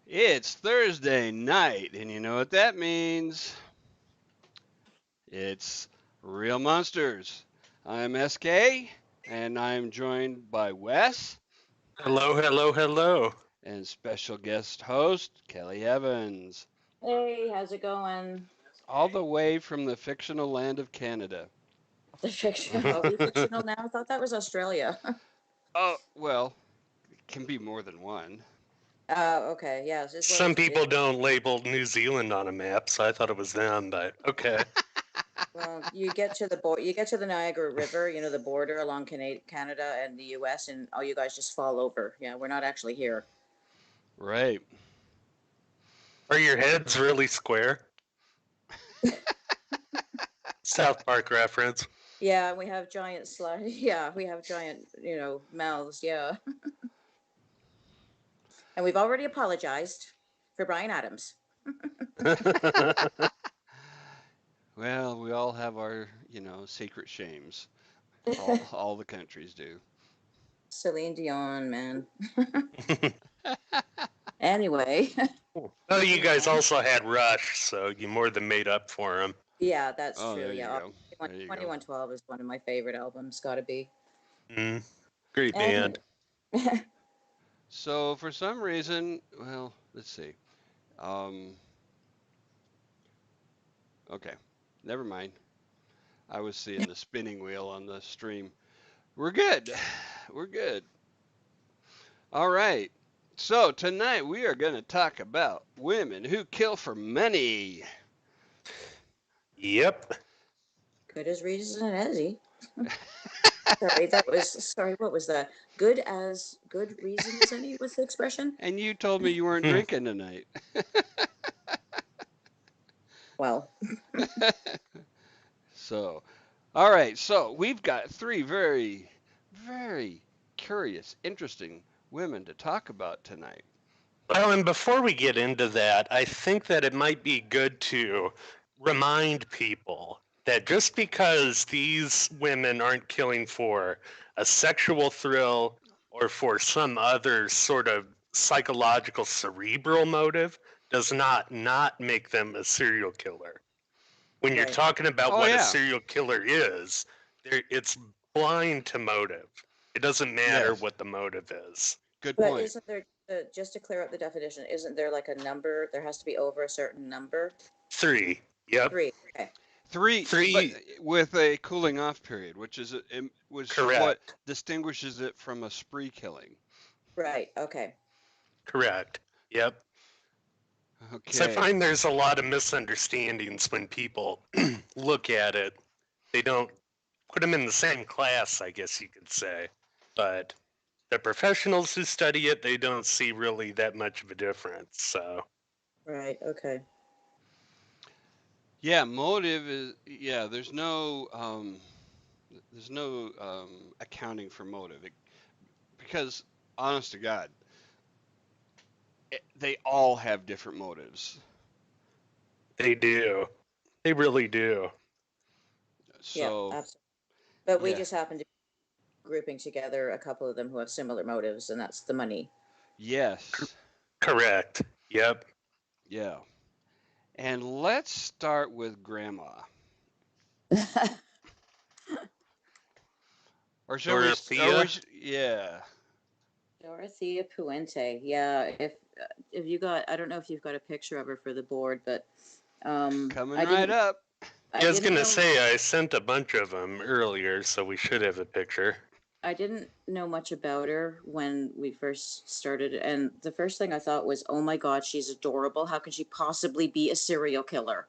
It's Thursday night, and you know what that means? It's Real Monsters. I'm SK, and I'm joined by Wes Hello, hello, hello. and special guest host Kelly Evans, Hey, how's it going? all the way from the fictional land of Canada. The fiction. Are we fictional now? I thought that was Australia. Oh, well, it can be more than one. Okay. Yeah, this is what Some it's. people don't label New Zealand on a map, so I thought it was them, but okay. Well, you get to the you get to the Niagara River, you know, the border along Canada and the U.S., and all you guys just fall over. Yeah, we're not actually here. Right. Are your heads really square? South Park reference. Yeah, we have giant slide. Yeah, we have giant, mouths. Yeah, and we've already apologized for Brian Adams. Well, we all have our, secret shames. All the countries do. Celine Dion, man. Anyway. Oh, you guys also had Rush, so you more than made up for him. Yeah, that's Oh, true. there you Yeah, go. There you go. 2112 is one of my favorite albums. Got to be. Great And band. So for some reason, well, let's see. Um, okay, never mind. I was seeing the spinning wheel on the stream. We're good. We're good. All right. So tonight we are going to talk about women who kill for money. Yep. good as reason as he. Sorry. What was that? Good reason as any was the expression. And you told me you weren't drinking tonight. Well, So, all right. So we've got three very, very curious, interesting women to talk about tonight. Well, and before we get into that, I think that it might be good to remind people that just because these women aren't killing for a sexual thrill or for some other sort of psychological cerebral motive does not make them a serial killer. When you're right. talking about Oh what a yeah. serial killer is, it's blind to motive. It doesn't matter Yes. what the motive is. Good But point. isn't there just to clear up the definition? Isn't there like a number? There has to be over a certain number. 3. Yep. 3. Okay. Three, but 3. with a cooling off period, which is what Correct. distinguishes it from a spree killing. Right. Okay. Correct. Yep. So I Okay. find there's a lot of misunderstandings when people look at it. They don't put them in the same class, I guess you could say. But the professionals who study it, they don't see really that much of a difference. So, Right. Okay. Yeah, motive is there's no accounting for motive because honest to God, they all have different motives. they do. They really do. Yeah. So Absolutely. But we yeah, just happen to be grouping together a couple of them who have similar motives, and that's the money. yes, Correct. Yep. yeah. And let's start with grandma. Or shall we? Or Dorothea. yeah. Dorothea Puente. Yeah, if you got, I don't know if you've got a picture of her for the board, but Coming I right didn't, up. I I was didn't gonna know, say I sent a bunch of them earlier, so we should have a picture. I didn't know much about her when we first started, and the first thing I thought was, oh my God, she's adorable. How can she possibly be a serial killer?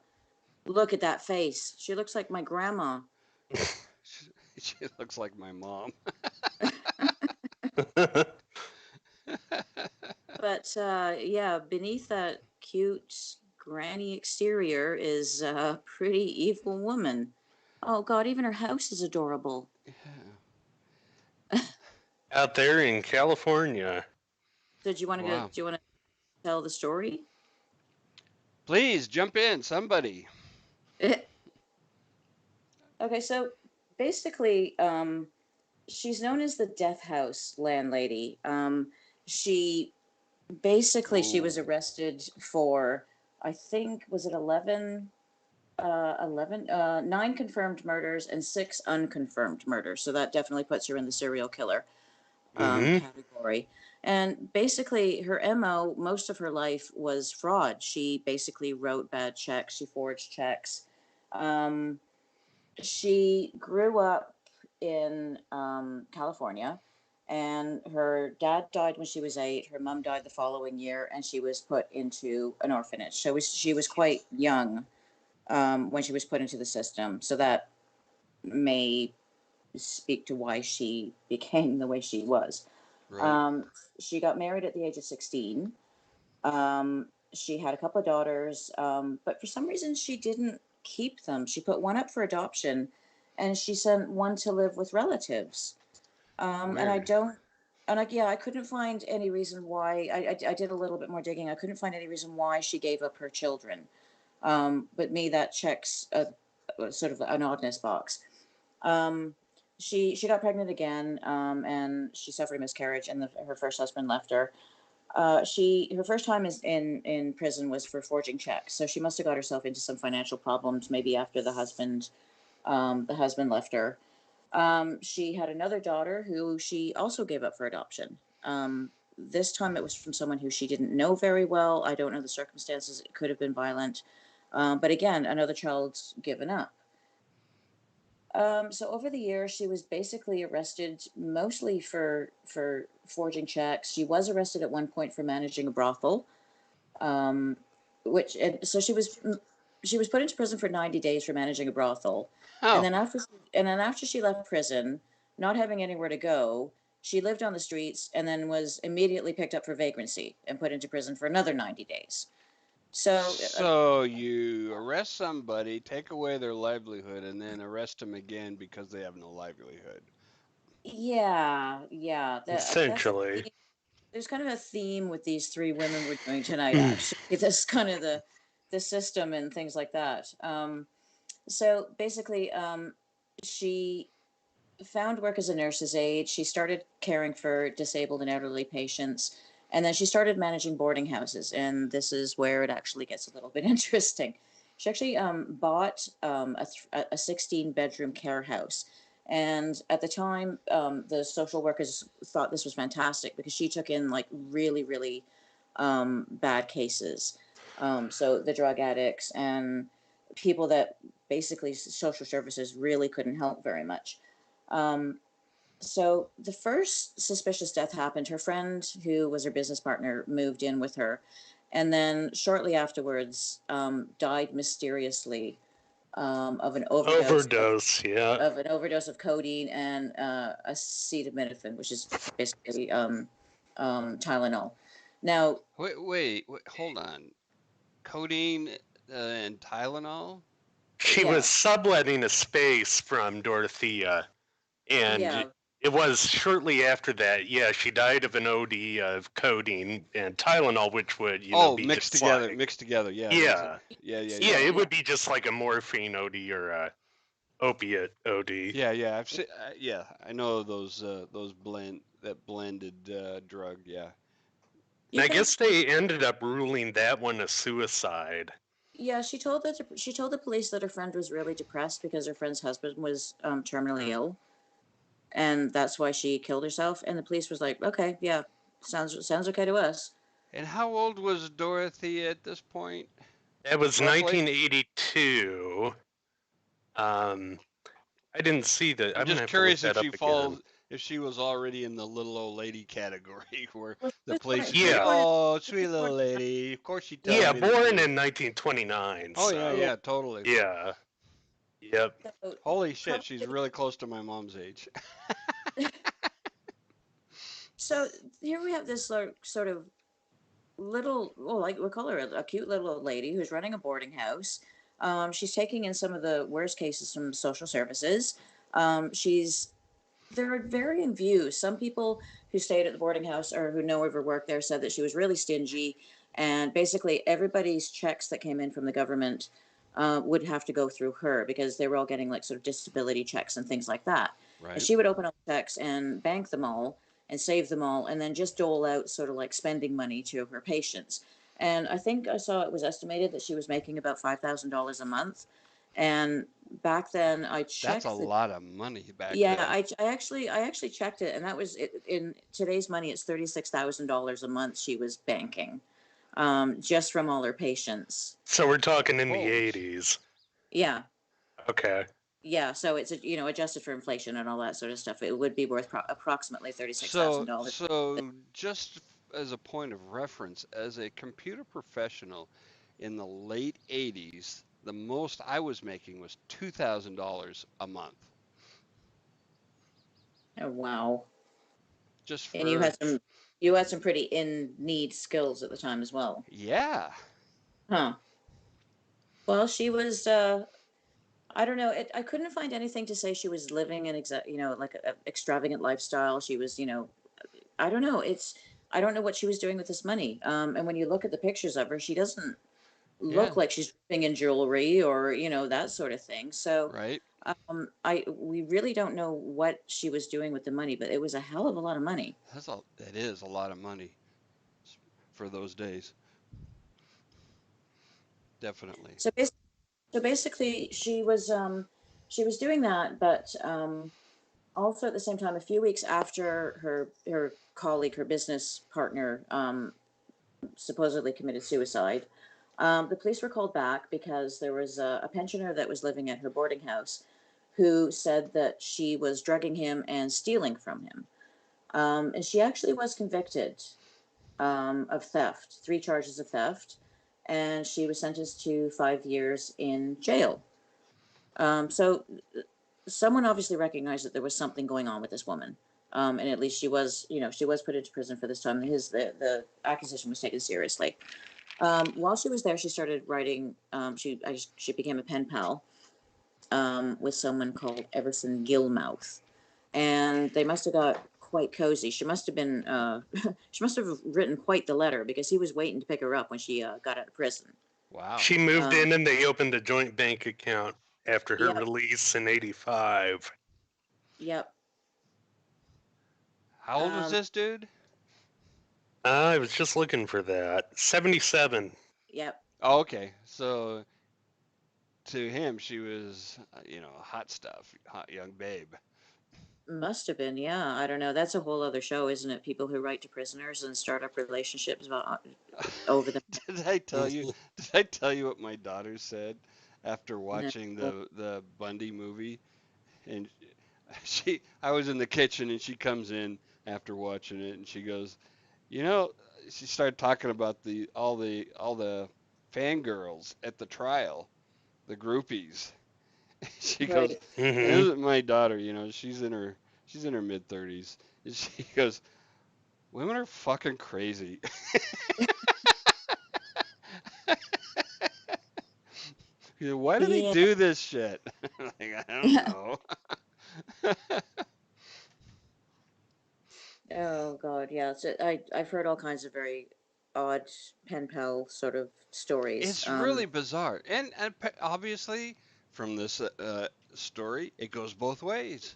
Look at that face. She looks like my grandma. She looks like my mom. But yeah, beneath that cute granny exterior is a pretty evil woman. Oh God, even her house is adorable. Yeah. Out there in California. So do you want to go? Do Wow. you want to tell the story? Please jump in, somebody. Okay, so basically, she's known as the Death House landlady. She basically she was Ooh. arrested for, I think, was it 9 confirmed murders and 6 unconfirmed murders. So that definitely puts her in the serial killer Mm-hmm. category. And basically, her MO, most of her life, was fraud. She basically wrote bad checks, she forged checks. Um, she grew up in California, and her dad died when she was 8. Her mom died the following year, and she was put into an orphanage. So she was quite young when she was put into the system. So that may speak to why she became the way she was. Right. Um, she got married at the age of 16. She had a couple of daughters, but for some reason she didn't keep them. She put one up for adoption, and she sent one to live with relatives. And I Weird. don't, and yeah, I couldn't find any reason why. I did a little bit more digging. I couldn't find any reason why she gave up her children. But me, that checks a sort of an oddness box. Um, she got pregnant again, and she suffered a miscarriage, and her first husband left her. Her first time is in prison was for forging checks, so she must have got herself into some financial problems maybe after the husband left her. She had another daughter who she also gave up for adoption. This time it was from someone who she didn't know very well. I don't know the circumstances. It could have been violent, but again, another child's given up. So over the years, she was basically arrested mostly for forging checks. She was arrested at one point for managing a brothel, um, which so she was put into prison for 90 days for managing a brothel, and Oh, then after she left prison, not having anywhere to go, she lived on the streets and then was immediately picked up for vagrancy and put into prison for another 90 days. So so you arrest somebody, take away their livelihood, and then arrest them again because they have no livelihood. yeah, that's a Essentially. theme. There's kind of a theme with these 3 women we're doing tonight. Actually, this kind of the system and things like that. So basically, she found work as a nurse's aide. She started caring for disabled and elderly patients. And then she started managing boarding houses. And this is where it actually gets a little bit interesting. She actually bought a 16-bedroom care house. And at the time, the social workers thought this was fantastic because she took in like really, really bad cases. So the drug addicts and people that basically social services really couldn't help very much. Um, so the first suspicious death happened. Her friend, who was her business partner, moved in with her, and then shortly afterwards died mysteriously Overdose, yeah. of an overdose of codeine and acetaminophen, which is basically Tylenol. Now, Wait, hold on. Codeine and Tylenol? She was yeah, subletting a space from Dorothea, and yeah, it was shortly after that. Yeah, she died of an OD of codeine and Tylenol, which would, Oh, be mixed just together, like, mixed together. Yeah, there's a yeah, yeah. yeah, so it yeah, would be just like a morphine OD or a opiate OD. Yeah. I've seen. Yeah, I know those blended drug. Yeah. And you I can guess they ended up ruling that one a suicide. Yeah, she told the police that her friend was really depressed because her friend's husband was terminally ill, and that's why she killed herself. And the police was like, "Okay, yeah." Sounds okay to us. And how old was Dorothy at this point, That was roughly? 1982. Um, I didn't see the. I'm I'm gonna just have to look curious if that she up again. falls, if she was already in the little old lady category, where Well, the police would she was be, Yeah, born in, "Oh, she sweet was born little lady, of course she's telling yeah, me the born truth." in 1929. Oh yeah, yeah. So yeah, totally. yeah, yep. So Holy shit, she's probably really close to my mom's age. so here we have this sort of little, well, like we call her a cute little old lady who's running a boarding house. She's taking in some of the worst cases from social services. She's There are varying views. Some people who stayed at the boarding house or who know of her work there said that she was really stingy, and basically everybody's checks that came in from the government would have to go through her because they were all getting like sort of disability checks and things like that. And Right, she would open up checks and bank them all and save them all, and then just dole out sort of like spending money to her patients. And I think I saw it was estimated that she was making about $5,000 a month. And back then, I that's a checked the lot of money back yeah, then. I actually checked it, and that was it, in today's money. It's $36,000 a month she was banking, just from all her patients. So we're talking in the Holy, 80s. Yeah, Okay. yeah. So it's adjusted for inflation and all that sort of stuff. It would be worth approximately thirty-six thousand so dollars. so just as a point of reference, as a computer professional in the late 80s, the most I was making was $2,000 a month. Oh wow! Just And for, you had some pretty in need skills at the time as well, yeah, huh? Well, she was. I don't know. I couldn't find anything to say she was living an like a extravagant lifestyle. She was, I don't know. I don't know what she was doing with this money. And when you look at the pictures of her, she doesn't yeah, look like she's dripping in jewelry or that sort of thing. So, right. I we really don't know what she was doing with the money, but it was a hell of a lot of money. That is a lot of money for those days, definitely. So basically, she was doing that, but also at the same time, a few weeks after her colleague, her business partner, supposedly committed suicide. The police were called back because there was a pensioner that was living at her boarding house who said that she was drugging him and stealing from him. And she actually was convicted of theft, three charges of theft, and she was sentenced to 5 years in jail. So someone obviously recognized that there was something going on with this woman. And at least she was put into prison for this time. The accusation was taken seriously. While she was there, she started writing. She became a pen pal with someone called Everson Gilmouth, and they must have got quite cozy. She must have been she must have written quite the letter because he was waiting to pick her up when she got out of prison. Wow. She moved Um, in and they opened a joint bank account after her yep, release in 85. yep, How old was um, this dude? I was just looking for that. 77. yep. Oh, okay. So to him, she was, hot stuff, hot young babe. Must have been, yeah. I don't know. That's a whole other show, isn't it? People who write to prisoners and start up relationships about over them. Did I tell you? Did I tell you what my daughter said after No. watching the Bundy movie? And I was in the kitchen and she comes in after watching it and she goes, you know, she started talking about the fangirls at the trial, the groupies. She goes, Right. and Hmm. this is my daughter, she's in her mid 30s. And she goes, women are fucking crazy. She goes, why do they Yeah. do this shit? Like, I don't know. Oh God, yeah. So I've heard all kinds of very odd pen pal sort of stories. It's really bizarre. And obviously, from this story, it goes both ways.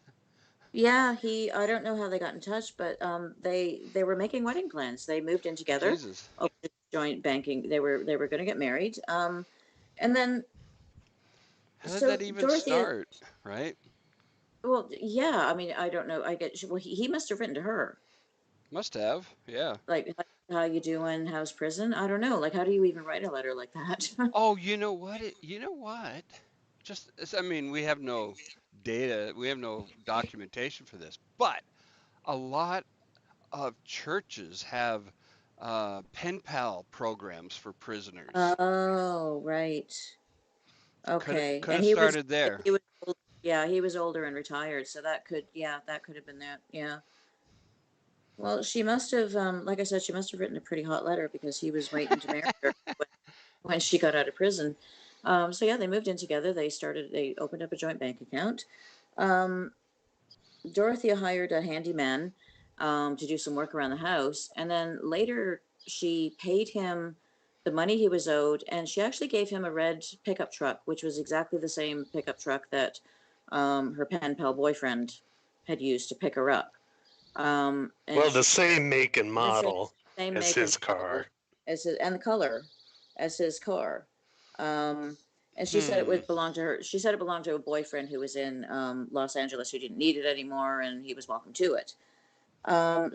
Yeah, I don't know how they got in touch, but they were making wedding plans. They moved in together, Jesus. opened joint banking. They were going to get married. And then How did so that even Dorothea, start, right? well, yeah. I mean, I don't know. I get well. He must have written to her. Must have. Yeah. Like, how you doing? How's prison? I don't know. Like, how do you even write a letter like that? Oh, you know what? You know what? I mean, we have no data, we have no documentation for this, but a lot of churches have pen pal programs for prisoners. Oh, right. Okay. Could And have he was, started there. he was, yeah, he was older and retired, so that could have been that. Yeah. Well, she must have, like I said, she must have written a pretty hot letter because he was waiting to marry her when she got out of prison. So yeah, they moved in together. They opened up a joint bank account. Um, Dorothea hired a handyman to do some work around the house, and then later she paid him the money he was owed, and she actually gave him a red pickup truck, which was exactly the same pickup truck that her pen pal boyfriend had used to pick her up. And Well, the she same make and the same model same as make and his model car. as his, and the color as his car. Um, and she said it Hmm. would belong to her. She said it belonged to a boyfriend who was in Los Angeles who didn't need it anymore, and he was welcome to it.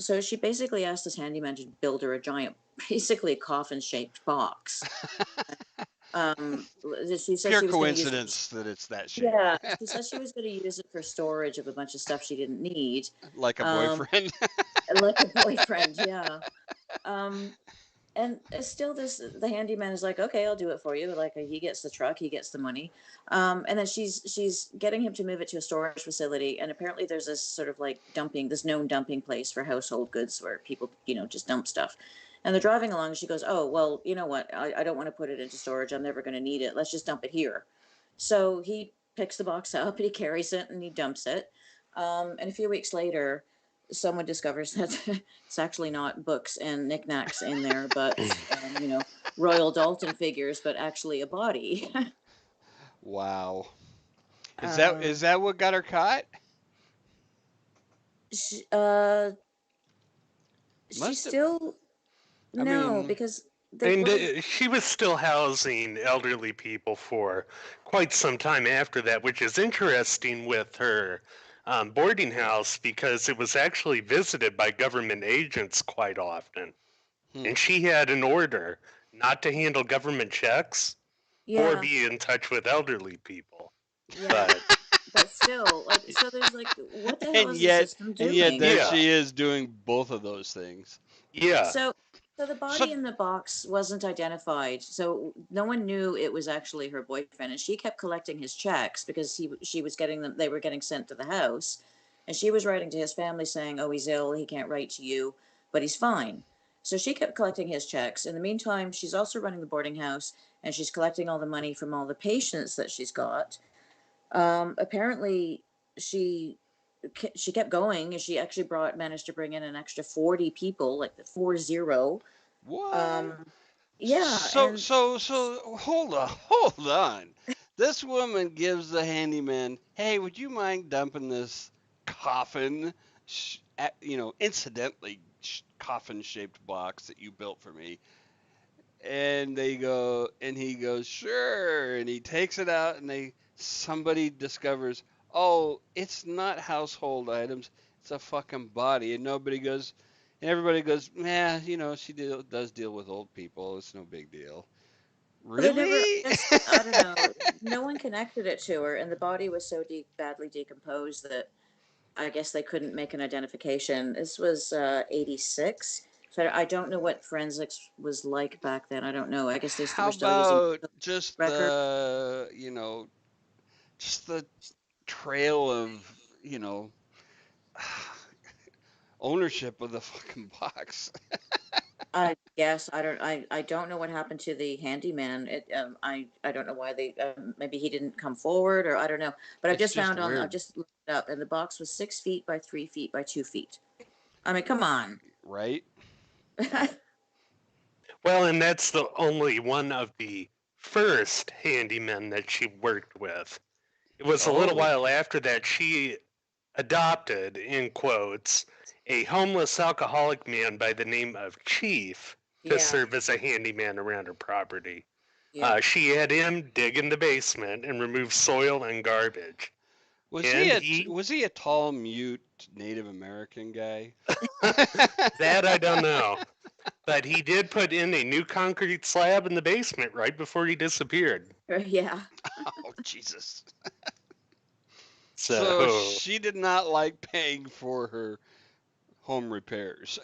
So she basically asked this handyman to build her a giant, basically coffin-shaped box. Um, she said Pure she was going to use it. coincidence that it's that shape. Yeah, she said she was going to use it for storage of a bunch of stuff she didn't need, Like a um, boyfriend. like a boyfriend. Yeah. Um, and still the handyman is like, okay, I'll do it for you. Like, he gets the truck, he gets the money. And then she's getting him to move it to a storage facility, and apparently there's this sort of like this known dumping place for household goods where people, just dump stuff. And they're driving along, and she goes, oh, well, you know what, I don't want to put it into storage, I'm never going to need it, let's just dump it here. So he picks the box up and he carries it and he dumps it. And a few weeks later, someone discovers that it's actually not books and knickknacks in there, but Royal Dalton figures, but actually a body. Wow. Is um, that what got her caught? she, uh, she Must have. still I no, mean, because they And well, she was still housing elderly people for quite some time after that, which is interesting with her boarding house because it was actually visited by government agents quite often. hmm. And she had an order not to handle government checks or yeah, be in touch with elderly people. yeah, But but still, like, so there's like, what the hell and is the yet, system and yet, doing? there yeah, she is doing both of those things. yeah. So, so the So, body in the box wasn't identified. So no one knew it was actually her boyfriend, and she kept collecting his checks because she was getting them. They were getting sent to the house, and she was writing to his family saying, "Oh, he's ill. He can't write to you, but he's fine." So she kept collecting his checks. In the meantime, she's also running the boarding house, and she's collecting all the money from all the patients that she's got. Apparently, she she kept going, and she actually brought managed to bring in an extra 40 people, like the 40. what? Um, yeah, and So, hold on. This woman gives the handyman, hey, would you mind dumping this coffin, incidentally, coffin-shaped box that you built for me? And he goes, sure. And he takes it out, and somebody discovers, oh, it's not household items, it's a fucking body. And everybody goes, yeah, does deal with old people. It's no big deal. but they never. I Really? guess I don't know. No one connected it to her, and the body was so badly decomposed that I guess they couldn't make an identification. This was 86. So I don't know what forensics was like back then. I don't know. I guess they How were still using about just records. just the trail of, you know, ownership of the fucking box? I guess I don't know what happened to the handyman. I don't know why they maybe he didn't come forward, or I don't know. But It's just I've weird, just looked it up, and the box was 6 feet by 3 feet by 2 feet. I mean, come on. right? Well, and that's the only one of the first handymen that she worked with. It was a little Oh, while after that she adopted, in quotes, a homeless alcoholic man by the name of Chief to Yeah, serve as a handyman around her property. yeah. She had him dig in the basement and remove soil and garbage. and he Was he a tall mute Native American guy? that I don't know. But he did put in a new concrete slab in the basement right before he disappeared. Yeah. Oh, Jesus. So So she did not like paying for her home repairs.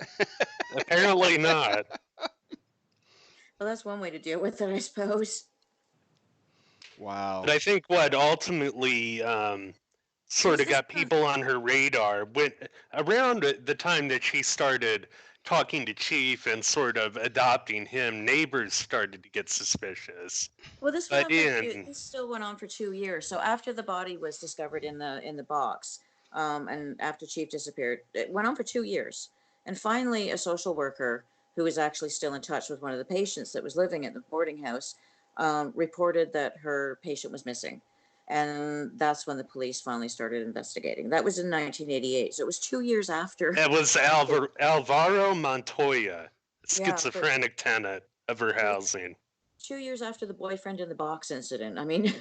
apparently not. Well, that's one way to deal with it, I suppose. But Wow. I think what ultimately sort Was of this got people on her radar when around the time that she started talking to Chief and sort of adopting him, neighbors started to get suspicious. Well, this went But on for two. in This still went on for 2 years. So after the body was discovered in the box, and after Chief disappeared, it went on for 2 years. And finally, a social worker who was actually still in touch with one of the patients that was living at the boarding house reported that her patient was missing, and that's when the police finally started investigating. That was in 1988. So it was 2 years after. it was Alvaro Montoya, Yeah, but schizophrenic tenant of her it was housing. 2 years after the boyfriend in the box incident. I mean,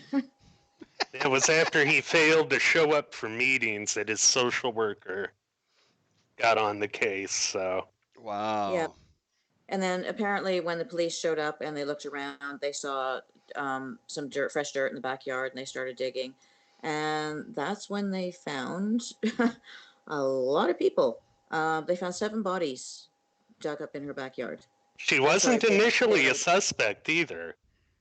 It was after he failed to show up for meetings that his social worker got on the case. So yeah. Wow. And then apparently, when the police showed up and they looked around, they saw some dirt, fresh dirt in the backyard, and they started digging. And that's when they found a lot of people. They found 7 bodies dug up in her backyard. she I'm sorry, wasn't initially a buried. suspect either.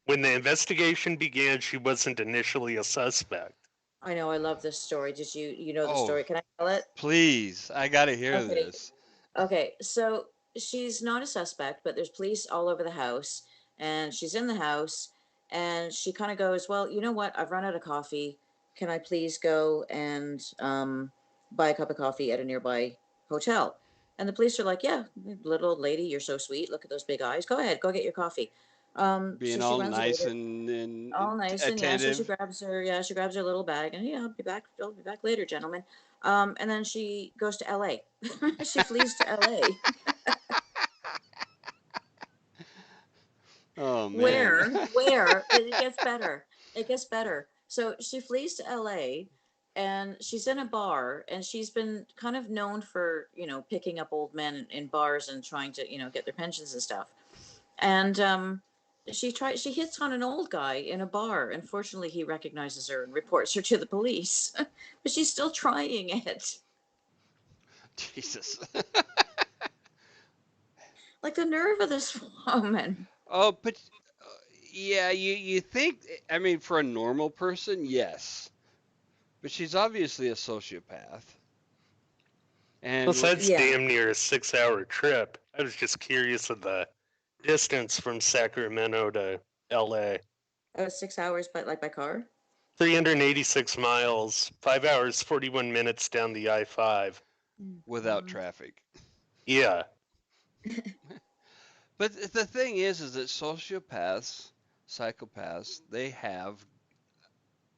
When the investigation began, she wasn't initially a suspect. I know. I love this story. Did you know the Oh, story? Can I tell it? please. I got to hear Okay. this. Okay, so she's not a suspect, but there's police all over the house, and she's in the house, and she kind of goes, "Well, you know what? I've run out of coffee. Can I please go and buy a cup of coffee at a nearby hotel?" And the police are like, "Yeah, little old lady, you're so sweet. Look at those big eyes. Go ahead, go get your coffee." So Being she all runs away. nice and All nice, and yeah, so she attentive. grabs her, yeah, she grabs her little bag, and yeah, I'll be back later, gentlemen. And then she goes to LA. She flees to LA, Oh, man. where it gets better. It gets better. So she flees to LA, and she's in a bar, and she's been kind of known for, picking up old men in bars and trying to, get their pensions and stuff. And she hits on an old guy in a bar. Unfortunately, he recognizes her and reports her to the police. But she's still trying it. Jesus. Like the nerve of this woman. Oh, but yeah, you think, I mean, for a normal person, yes. But she's obviously a sociopath. And Plus, that's Yeah. damn near a 6 hour trip. I was just curious of the distance from Sacramento to LA. 6 hours, but like by car. 386 miles, 5 hours, 41 minutes down the I 5. without Mhm. traffic. Yeah. But the thing is that sociopaths, psychopaths, they have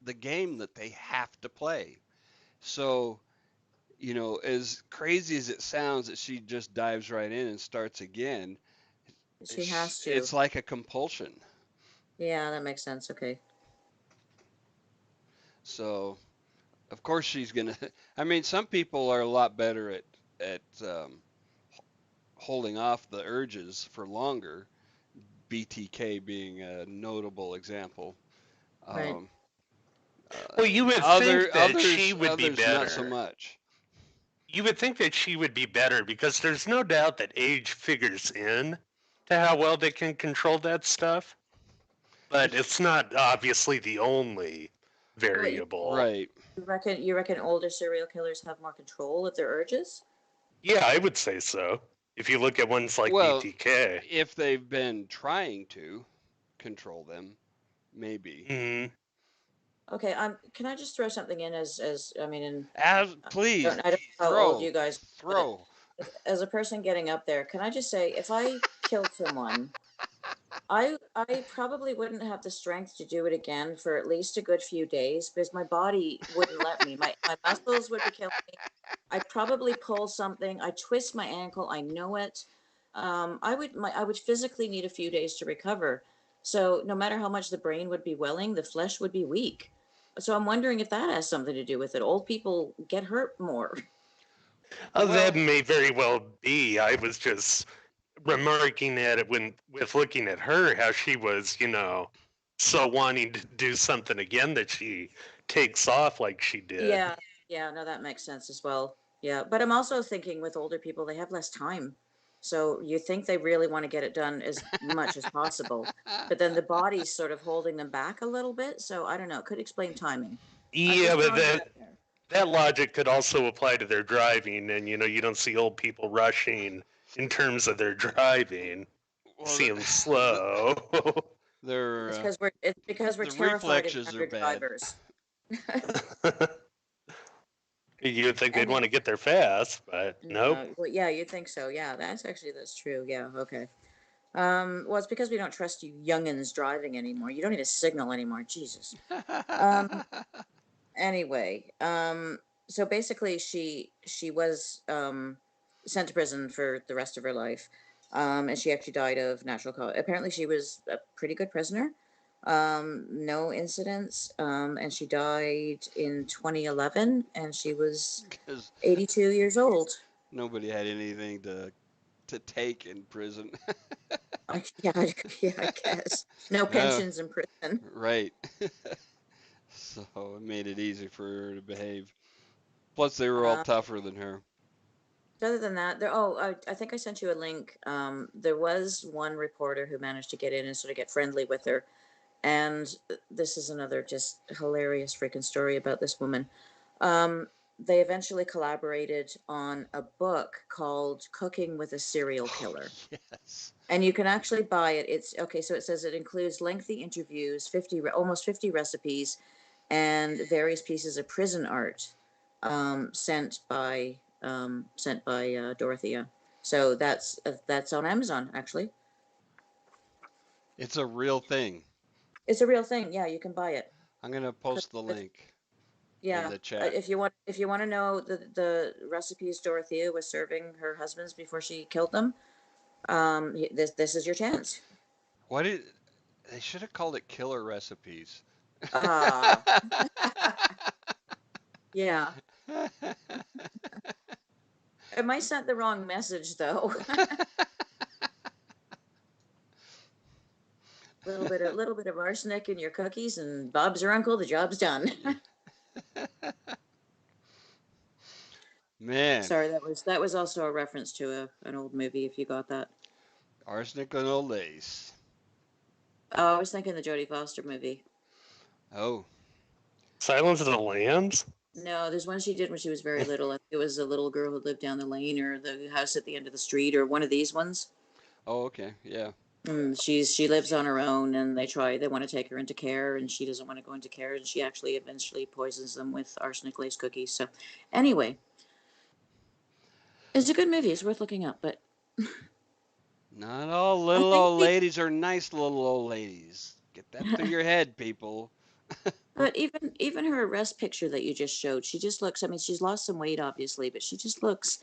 the game that they have to play. So, as crazy as it sounds that she just dives right in and starts again, She has to. it's like a compulsion. Yeah, that makes sense. Okay. So, of course she's gonna. I mean, some people are a lot better at holding off the urges for longer. BTK being a notable example. Right. Um, Well, you would think that she would be others not so better. much. You would think that she would be better because there's no doubt that age figures in to how well they can control that stuff. But But it's not obviously the only What you variable. right, reckon older serial killers have more control of their urges? Yeah, I would say so. If you look at ones like well, BTK. if they've been trying to control them, maybe. Mm-hmm. Okay, can I just throw something in as I mean, As please I don't know how old throw, you guys are, but throw. as a person getting up there, can I just say, if I killed someone, I probably wouldn't have the strength to do it again for at least a good few days because my body wouldn't let me. My muscles would be killing me. I'd probably pull something. I twist my ankle. I know it. I would physically need a few days to recover. So no matter how much the brain would be willing, the flesh would be weak. So I'm wondering if that has something to do with it. Old people get hurt more. That Well, may very well be. I was just remarking at it when, with looking at her, how she was, so wanting to do something again that she takes off like she did. Yeah, yeah, no, that makes sense as well. Yeah, but I'm also thinking with older people, they have less time. So you think they really want to get it done as much as possible, but then the body's sort of holding them back a little bit. So I don't know. It could explain timing. I'm Yeah, just but throwing it out there. that logic could also apply to their driving, and you don't see old people rushing in terms of their driving. You well, see them slow. they're It's because we're the terrified of reflexes are younger bad. drivers. You would think they'd And want to get there fast, but nope. well, yeah, you'd think so. Yeah, that's true. Yeah, okay. Well, it's because we don't trust you youngins driving anymore. You don't need a signal anymore. Jesus. Um, anyway, so basically, she was sent to prison for the rest of her life, and she actually died of natural cause. Apparently, she was a pretty good prisoner. No incidents, and she died in 2011, and she was Because 82 years old. nobody had anything to take in prison. Yeah, yeah, I guess. No No, pensions in prison. right. So it made it easy for her to behave. Plus, they were all Uh, tougher than her. Other than that, I think I sent you a link. There was one reporter who managed to get in and sort of get friendly with her. And this is another just hilarious freaking story about this woman. Um, they eventually collaborated on a book called Cooking with a Serial Oh, Killer. yes. And you can actually buy it. It's okay. So it says it includes lengthy interviews, almost 50 recipes, and various pieces of prison art sent by Dorothea. So that's on Amazon actually. It's a real thing. It's a real thing. Yeah, you can buy it. I'm gonna post the link in Yeah, the chat. if you want to know the recipes Dorothea was serving her husbands before she killed them, this is your chance. What did they should have called it killer recipes. Ah, yeah. It might send the wrong message though. Little bit of arsenic in your cookies, and Bob's your uncle. The job's done. Man, Sorry, that was also a reference to an old movie. If you got that. arsenic on old lace. Oh, I was thinking the Jodie Foster movie. Oh, Silence of the Lambs? No, there's one she did when she was very little. I think it was a little girl who lived down the lane, or the house at the end of the street, or one of these ones. oh, okay, yeah. She lives on her own, and they want to take her into care, and she doesn't want to go into care, and she actually eventually poisons them with arsenic laced cookies. So, anyway, it's a good movie. It's worth looking up. But Not all I little think old the ladies are nice little old ladies. Get that through your head, people. but even her arrest picture that you just showed, she just looks. I mean, she's lost some weight, obviously, but she looks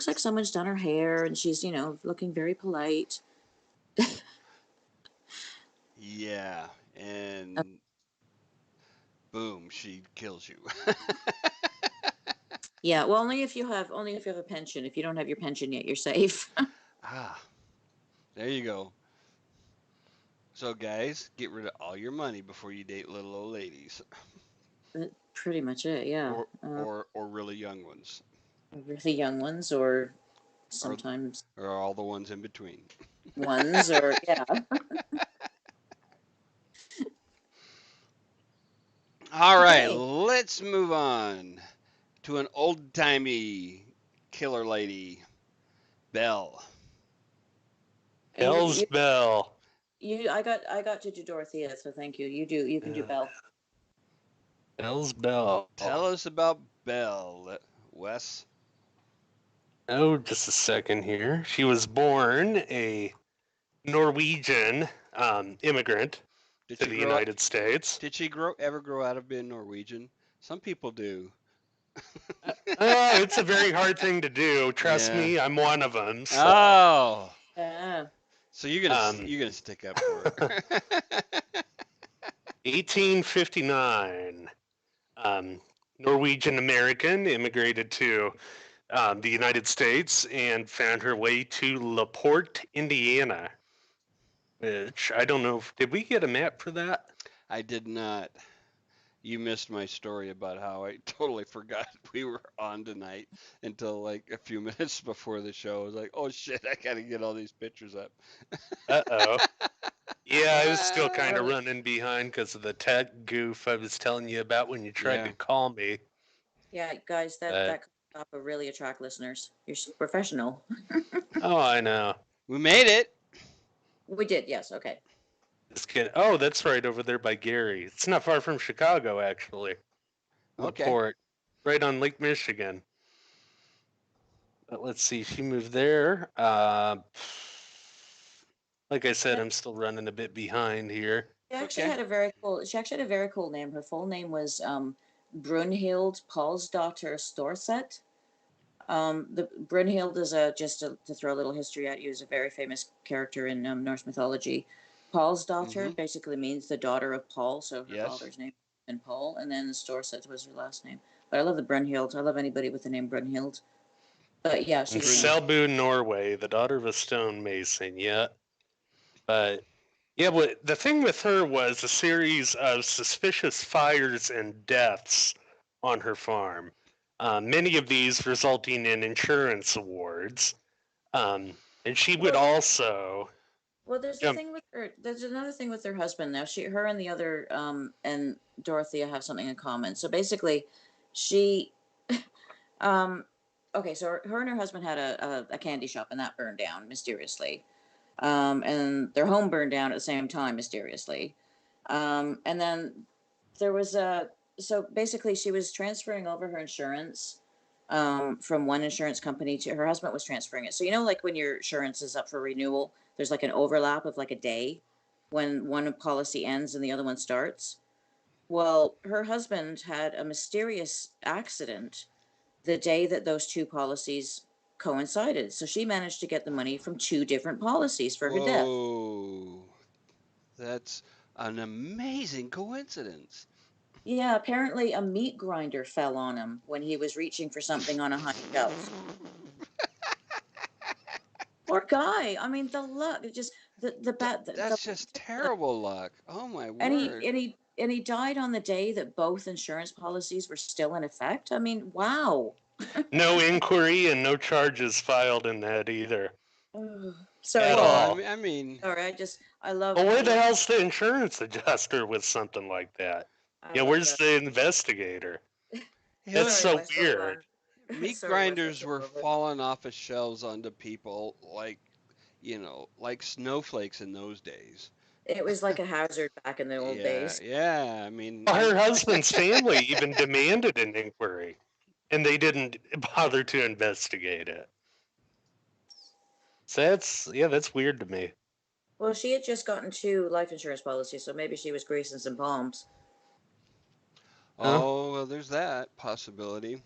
like someone's done her hair, and she's looking very polite. Yeah, Uh, and boom, she kills you. Yeah, well, only if you have a pension. If you don't have your pension yet, you're safe. Ah, there you go. So guys, get rid of all your money before you date little old ladies, That's pretty much it. Yeah, or really young ones, really young ones, or or sometimes or all the ones in between. ones, or yeah. All right, Okay. let's move on to an old timey killer lady, Belle. You, Hell's you, Bell. I got to do Dorothea, so thank you. You can do Uh, Belle. Hell's Bell. Tell us about Belle, Wes. Oh, just a second here. She was born a Norwegian immigrant Did to she the grow up? United States. Did she ever grow out of being Norwegian? Some people do. It's a very hard thing to do. Trust Yeah. me, I'm one of them. So, Oh, Yeah. so um, you're gonna stick up for her. 1859. Norwegian American, immigrated to the United States and found her way to LaPorte, Indiana. Which I don't know. Did we get a map for that? I did not. You missed my story about how I totally forgot we were on tonight until like a few minutes before the show. I was like, oh shit, I gotta get all these pictures up. Uh-oh. Yeah, I was still kind of Oh, running behind because of the tech goof I was telling you about when you tried Yeah. to call me. yeah, guys, that But, that could really attract listeners. You're professional. oh, I know. We made it. We did, yes. Okay. Just kidding. Oh, that's right over there by Gary. It's not far from Chicago, actually. Okay. LaPorte, right on Lake Michigan. But let's see, she moved there. Like I said, I'm still running a bit behind here. She It's actually okay. had a very cool. She actually had a very cool name. Her full name was Brunhild Paulsdottir Storset. The Brunhild is to throw a little history at you, is a very famous character in Norse mythology. Paul's daughter Mm-hmm. basically means the daughter of Paul, so her Yes. father's name and Paul, and then Storset was her last name. But I love the Brunhild. I love anybody with the name Brunhild. But yeah, she In was. Selbu, Norway, the daughter of a stonemason. Yeah, but yeah, what the thing with her was a series of suspicious fires and deaths on her farm. Many of these resulting in insurance awards. And she would Well, also well, there's the jump. thing with her. There's another thing with her husband now. Her and the other and Dorothea have something in common. So basically, she um okay, so her and her husband had a candy shop and that burned down mysteriously. And their home burned down at the same time mysteriously. And then there was a so basically she was transferring over her insurance from one insurance company to her husband was transferring it. So you know, like when your insurance is up for renewal, there's like an overlap of like a day when one policy ends and the other one starts. Well, her husband had a mysterious accident the day that those two policies coincided. So she managed to get the money from two different policies for her death. Whoa. That's an amazing coincidence. Yeah, apparently a meat grinder fell on him when he was reaching for something on a high shelf. Poor guy. I mean, the luck, it just the bad, That's just terrible luck. Oh my and he word. and he and he died on the day that both insurance policies were still in effect. I mean, wow. No inquiry and no charges filed in that either Ugh. Sorry, at Well, guys. all. I mean, Sorry, Well, I where the love, hell's the insurance adjuster with something like that? I Yeah, love where's that. the investigator? That's he'll, Sorry, so Wes, go weird. on. meat Sorry, Wes, I grinders took were over. falling off of shelves onto people like, like snowflakes in those days. It was like a hazard back in the old Yeah, days. yeah. I mean, Well, her husband's family even demanded an inquiry, and they didn't bother to investigate it. So that's weird to me. Well, she had just gotten two life insurance policies, so maybe she was greasing some palms. Huh? oh, well, there's that possibility.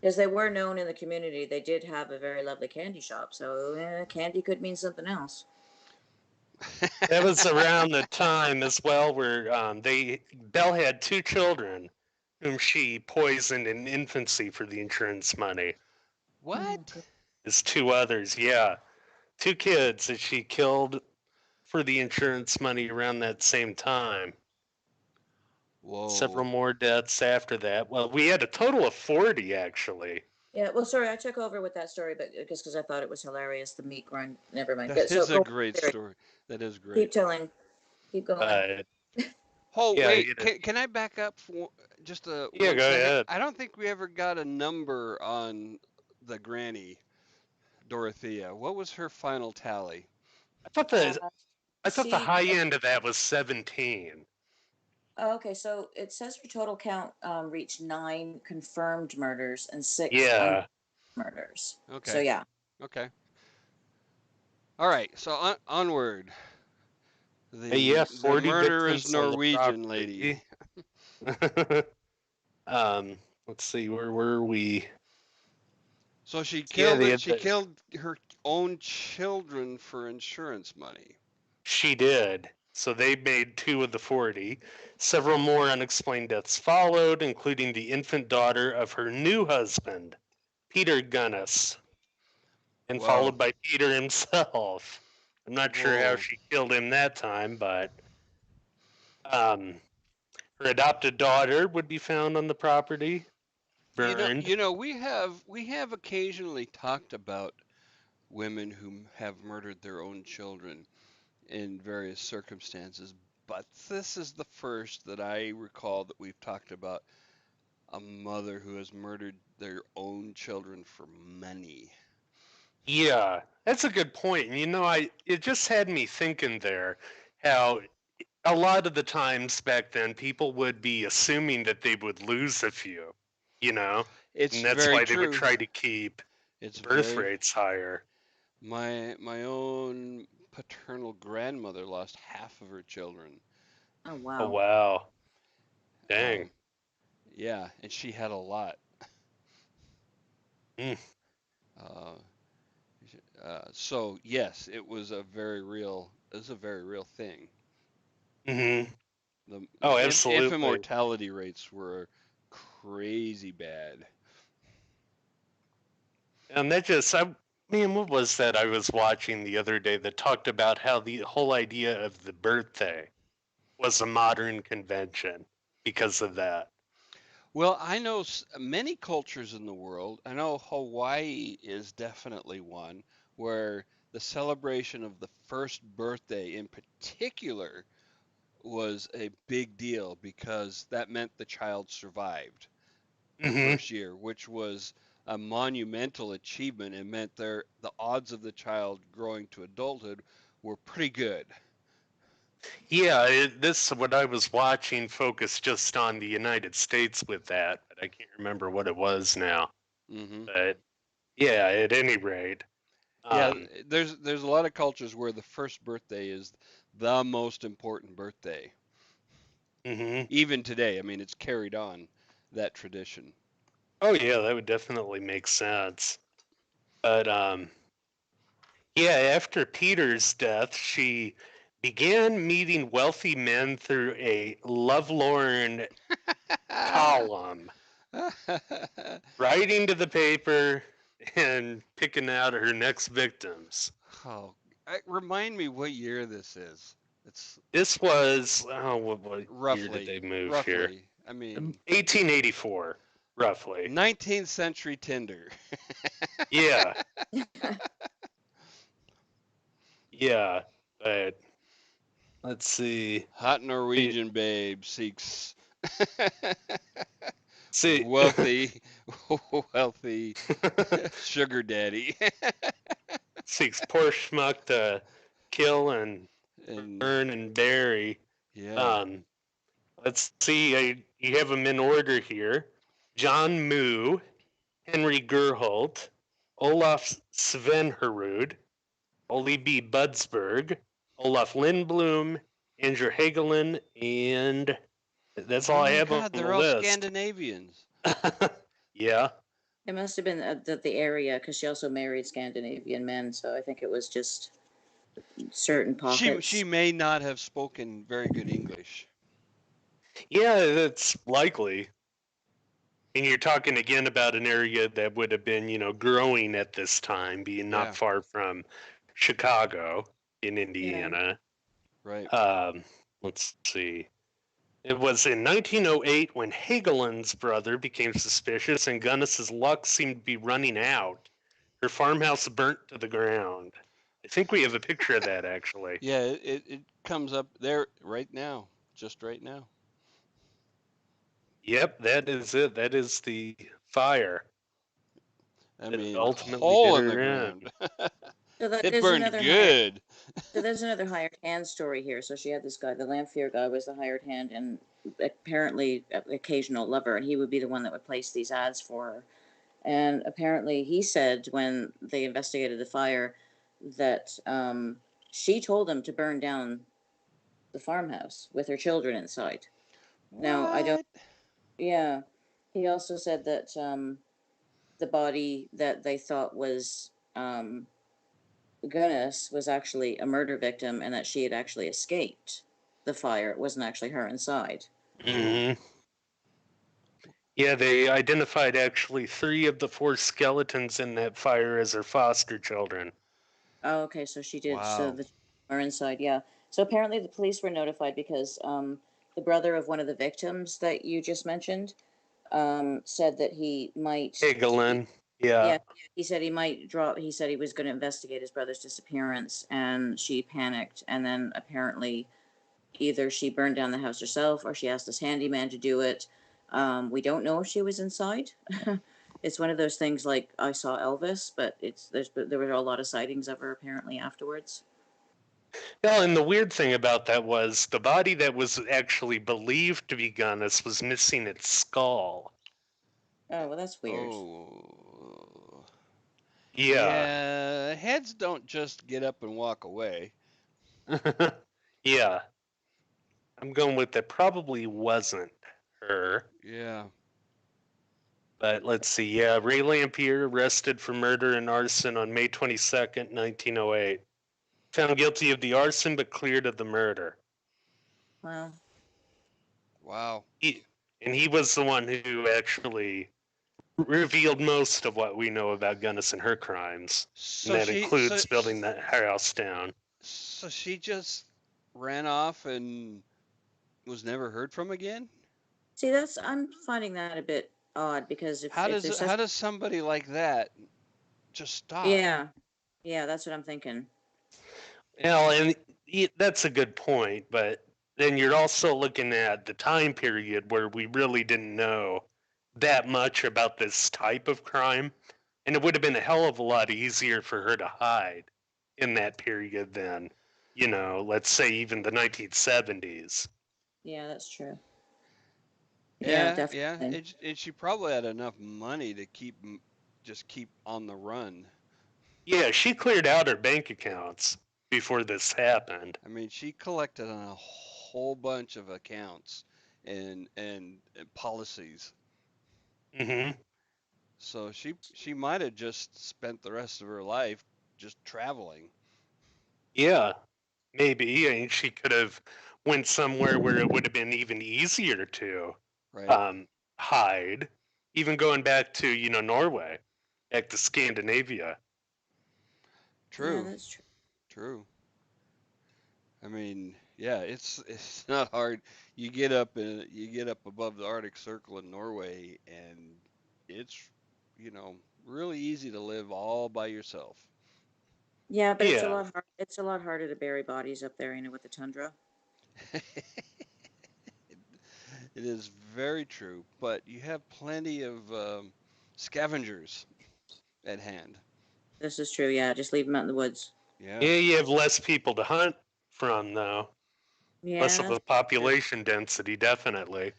Because they were known in the community, they did have a very lovely candy shop, so candy could mean something else. That was around the time as well where Belle had two children whom she poisoned in infancy for the insurance money. Oh, What? good. There's two others, yeah. Two kids that she killed for the insurance money around that same time. Several Whoa. more deaths after that. Well, we had a total of 40 actually. Yeah, well, sorry, I took over with that story, but just because I thought it was hilarious, the meat grind. Never mind. That So is a go great on, story. That is great. keep telling, keep going. But Oh, yeah, wait. Can I back up for just yeah, one go second? ahead. I don't think we ever got a number on the granny, Dorothea. What was her final tally? I thought Uh, the I thought the she high end of that was 17. okay, so it says her total count reached 9 confirmed murders and 6 Yeah. murders. So Okay. yeah, Okay. All right. So onward. Yeah, The 40 murderous victims on the Norwegian lady. property. um, let's see, where were we? So she Yeah, killed they it. had She the killed her own children for insurance money. she did. So they made 2 of the 40. Several more unexplained deaths followed, including the infant daughter of her new husband, Peter Gunnis, and Well, followed by Peter himself. I'm not sure how whoa. she killed him that time, but um, her adopted daughter would be found on the property, burned. We have occasionally talked about women who have murdered their own children in various circumstances, but this is the first that I recall that we've talked about a mother who has murdered their own children for money. Yeah, that's a good point. And I it just had me thinking there how a lot of the times back then people would be assuming that they would lose a few, you know, It's and that's very why they would true. try to keep It's birth very rates higher. my own paternal grandmother lost half of her children. Oh, Oh wow. wow, dang. Um, yeah, and she had a lot. Mm, Uh, so yes, it was a very real. It's a very real thing. hmm The Oh, infant absolutely. mortality rates were crazy bad. And that just I man, what was that I was watching the other day that talked about how the whole idea of the birthday was a modern convention because of that. Well, I know many cultures in the world. I know Hawaii is definitely one where the celebration of the first birthday in particular was a big deal because that meant the child survived the hmm first year, which was a monumental achievement and meant the odds of the child growing to adulthood were pretty good. Yeah, this what I was watching focused just on the United States with that, but I can't remember what it was now. Hmm. But yeah, at any rate, Yeah, um, there's a lot of cultures where the first birthday is the most important birthday. hmm Even today, I mean, it's carried on that tradition. oh yeah, that would definitely make sense. But yeah, after Peter's death, she began meeting wealthy men through a lovelorn column, writing to the paper and picking out her next victims. Oh, remind me what year this is. It's This was what year did roughly, they move here? roughly. I mean, 1884, roughly. 19th century Tinder. Yeah, yeah. But let's see. Hot See, Norwegian babe seeks see wealthy, wealthy sugar daddy. seeks poor schmuck to kill and And burn and bury. yeah. Um, let's see. You have them in order here. John Moo, Henry Gerholt, Olaf Svenherud, Ole B. Budsberg, Olaf Lindblom, Andrew Hagelin, and that's all Oh I my have on God, the they're all list. Scandinavians. Yeah. It must have been the area because she also married Scandinavian men. So I think it was just certain She pockets. may not have spoken very good English. Yeah, that's likely. And you're talking again about an area that would have been, growing at this time, being not Yeah, far from Chicago in Yeah. Indiana. right. Let's see. It was in 1908 when Hagelin's brother became suspicious and Gunnis's luck seemed to be running out. Her farmhouse burnt to the ground. I think we have a picture of that actually. Yeah, it comes up there right now, just right now. Yep, that is it. That is the fire I that mean, ultimately hole did in the her in. ground. So that It there's burned another hired. good. So there's another hired hand story here. So she had this guy, the Lamphere guy, was the hired hand and apparently occasional lover, and he would be the one that would place these ads for her. And apparently, he said when they investigated the fire that she told him to burn down the farmhouse with her children inside. Now, I don't. What? Yeah. He also said that the body that they thought was Gunness was actually a murder victim and that she had actually escaped the fire. It wasn't actually her inside. Oh, Hmm. Yeah, they identified actually 3 of the 4 skeletons in that fire as her foster children. Oh, okay, so she did. So wow. the are inside, yeah. So apparently the police were notified because the brother of one of the victims that you just mentioned said that he might. Higgling. Yeah. Yeah, he said he might drop. He said he was going to investigate his brother's disappearance, and she panicked. And then apparently, either she burned down the house herself, or she asked this handyman to do it. We don't know if she was inside. It's one of those things like I saw Elvis, but there were a lot of sightings of her apparently afterwards. Well, and the weird thing about that was the body that was actually believed to be Gunness was missing its skull. Oh well, that's weird. Oh. Yeah. Yeah, heads don't just get up and walk away. Yeah. I'm going with that probably wasn't her. Yeah. But let's see. Yeah, Ray Lampier arrested for murder and arson on May 22nd, 1908. Found guilty of the arson but cleared of the murder. Well, Wow. He, and he was the one who actually revealed most of what we know about Gunness and her crimes. And So that she so includes building that house down. so she just ran off and was never heard from again? see, that's I'm finding that a bit odd because if there's such How does somebody like that just stop? yeah yeah that's what I'm thinking. Well, and that's a good point, but then you're also looking at the time period where we really didn't know that much about this type of crime, and it would have been a hell of a lot easier for her to hide in that period than, let's say even the 1970s. Yeah, that's true. Yeah, Yeah, yeah. definitely. And she probably had enough money to just keep on the run. Yeah, she cleared out her bank accounts before this happened. I mean, she collected on a whole bunch of accounts and policies. Hmm. So she might have just spent the rest of her life just traveling, Yeah, maybe. I mean, she could have went somewhere where it would have been even easier to right? um, hide, even going back to Norway, back to Scandinavia. Yeah, True, that's true. true. I mean, yeah, it's not hard. You get up above the Arctic Circle in Norway, and it's you know really easy to live all by yourself. Yeah, but Yeah, it's a lot harder to bury bodies up there, with the tundra. It is very true, but you have plenty of scavengers at hand. This is true. Yeah, just leave them out in the woods. Yeah. yeah, you have less people to hunt from, though. Less Yeah, of that's a true. population density, definitely.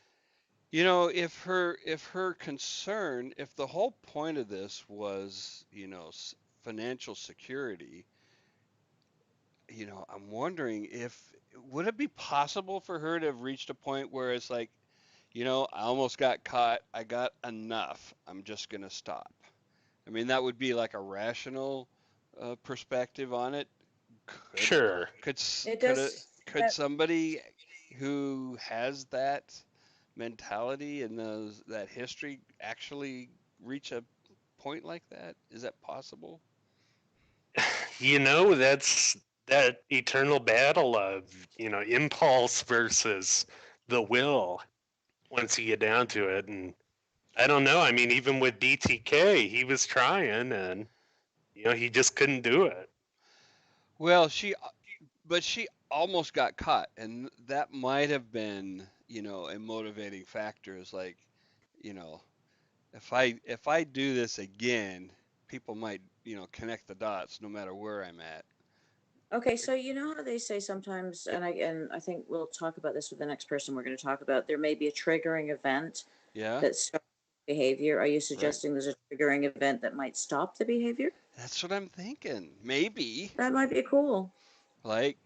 If her concern, if the whole point of this was, financial security, I'm wondering if would it be possible for her to have reached a point where it's like, I almost got caught. I got enough. I'm just gonna stop. I mean, that would be like a rational perspective on it. Could Sure. It could a, does. could somebody who has that mentality and that history actually reach a point like that? Is that possible? That's that eternal battle of, impulse versus the will once you get down to it. And I don't know. I mean, even with DTK, he was trying and, he just couldn't do it. Well, but she almost got caught, and that might have been, a motivating factor. Is like, you know, if I do this again, people might, connect the dots no matter where I'm at. Okay, so you know how they say sometimes, and I think we'll talk about this with the next person we're going to talk about. There may be a triggering event Yeah, that starts behavior. Are you right. suggesting there's a triggering event that might stop the behavior? That's what I'm thinking. Maybe, That might be cool. like,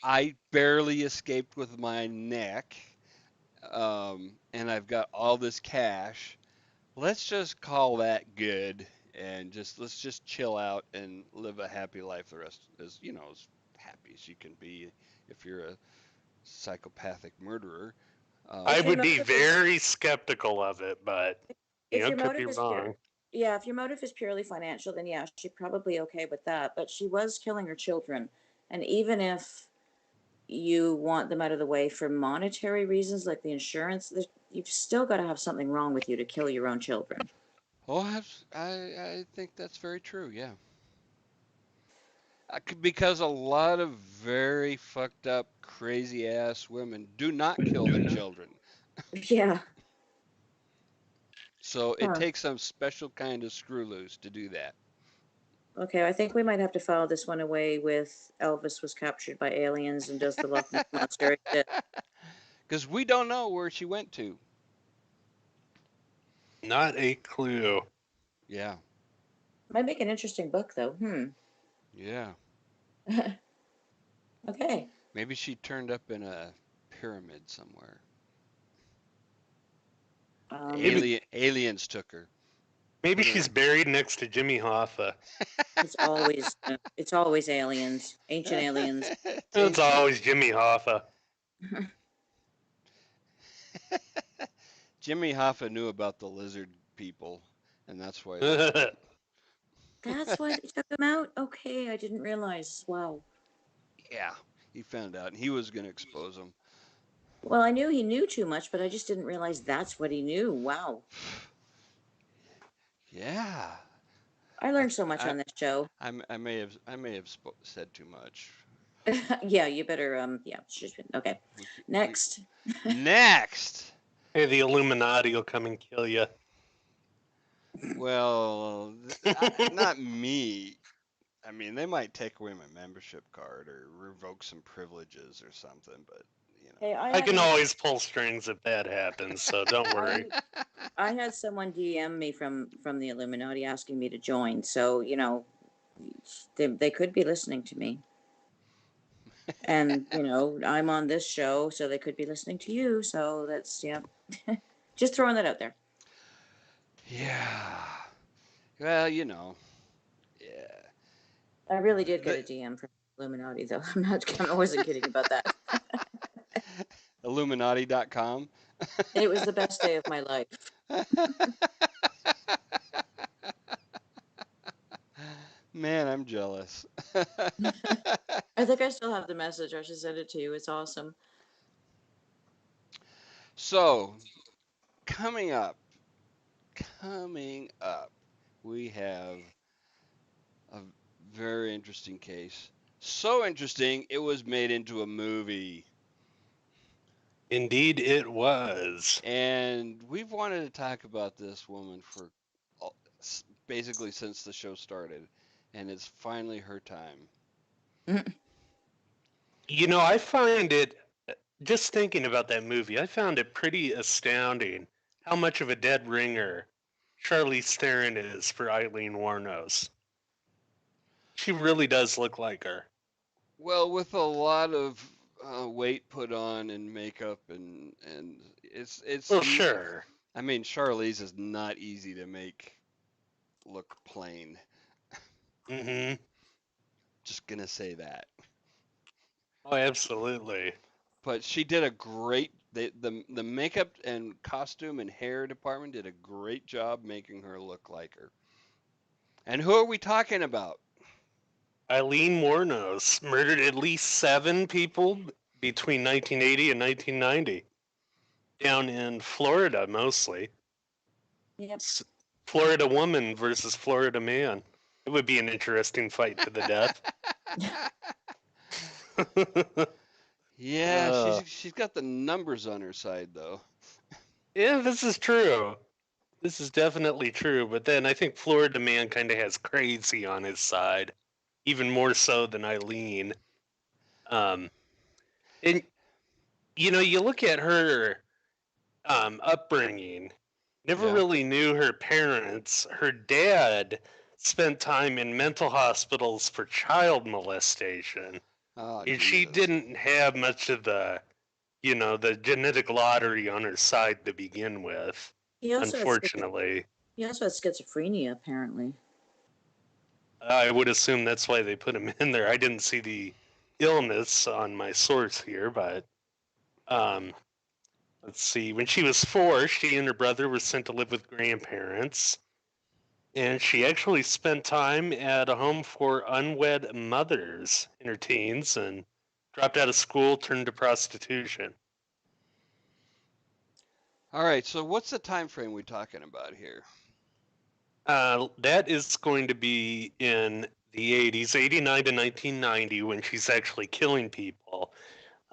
I barely escaped with my neck, and I've got all this cash. Let's just call that good, and just let's just chill out and live a happy life the rest as as happy as you can be if you're a psychopathic murderer. I If Um, your would be motive is very skeptical of it, but if your could motive be is pure, wrong. yeah, if your motive is purely financial, then yeah, she's probably okay with that. But she was killing her children, and even if you want them out of the way for monetary reasons, like the insurance, you've still got to have something wrong with you to kill your own children. oh, I think that's very true. Yeah. Because a lot of very fucked up, crazy ass women do not kill their children. Yeah. So it Huh. takes some special kind of screw loose to do that. Okay, I think we might have to file this one away with Elvis was captured by aliens and does the Loch Ness Monster exist? Because we don't know where she went to. Not a clue. Yeah, Might make an interesting book, though. yeah. Okay. Maybe she turned up in a pyramid somewhere. Maybe Um, Aliens took her. maybe Put her. she's buried next to Jimmy Hoffa. it's always aliens, ancient aliens. It's It's ancient. always Jimmy Hoffa. Jimmy Hoffa knew about the lizard people, and that's why they. That's why they took him out. Okay, I didn't realize. Wow. Yeah, he found out, and he was going to expose them. Well, I knew he knew too much, but I just didn't realize that's what he knew. Wow. Yeah, I I, learned so much I, on this show. I may have said too much. Yeah, you better yeah, okay. We Next. next. Hey, the Illuminati will come and kill you. Well, not me. I mean, they might take away my membership card or revoke some privileges or something, but you Hey, I can always pull strings if that happens, so don't worry. I I had someone DM me from the Illuminati asking me to join. So, they could be listening to me. And, I'm on this show, so they could be listening to you. So that's, yeah, just throwing that out there. yeah. Well, yeah. I really did get The a DM from Illuminati, though. I wasn't kidding about that. Illuminati.com. It was the best day of my life. Man, I'm jealous. I think I still have the message. I should send it to you. It's awesome. So, coming up, coming up, we have a very interesting case. So interesting, it was made into a movie. Indeed, it was. And we've wanted to talk about this woman for basically since the show started. And it's finally her time. I find it, just thinking about that movie, I found it pretty astounding how much of a dead ringer Charlize Theron is for Eileen Wuornos. She really does look like her. Well, with a lot of weight put on and makeup and it's Well, sure. I mean Charlize is not easy to make look plain. Mm-hmm. Just gonna say that. Oh, absolutely. But she did a great the makeup and costume and hair department did a great job making her look like her. And who are we talking about? Eileen Wuornos murdered at least 7 people between 1980 and 1990, down in Florida mostly. Yep. Florida woman versus Florida man. It would be an interesting fight to the death. Yeah, she's got the numbers on her side though. Yeah, this is true. This is definitely true. But then I think Florida man kind of has crazy on his side, even more so than Eileen. Um, and you look at her upbringing. Never Yeah. really knew her parents. Her dad spent time in mental hospitals for child molestation, Oh and she Jesus. didn't have much of the genetic lottery on her side to begin with, He also had unfortunately. He also had schizophrenia, apparently. I would assume that's why they put him in there. I didn't see the illness on my source here, but um, let's see. When she was 4, she and her brother were sent to live with grandparents, and she actually spent time at a home for unwed mothers in her teens and dropped out of school, turned to prostitution. All right, so what's the time frame we're talking about here? That is going to be in the 80s, 89 to 1990, when she's actually killing people.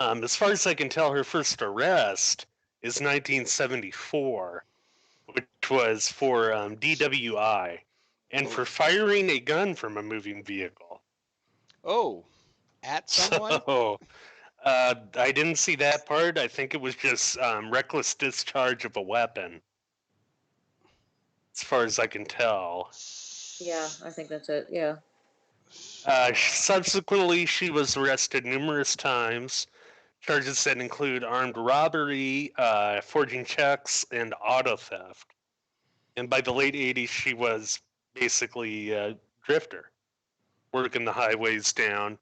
As far as I can tell, her first arrest is 1974, which was for DWI and Oh, for firing a gun from a moving vehicle. oh, at someone? So I didn't see that part. I think it was just reckless discharge of a weapon, as far as I can tell. Yeah, I think that's it. Yeah. Subsequently, she was arrested numerous times. Charges that include armed robbery, forging checks, and auto theft. And by the late 80s, she was basically a drifter, working the highways down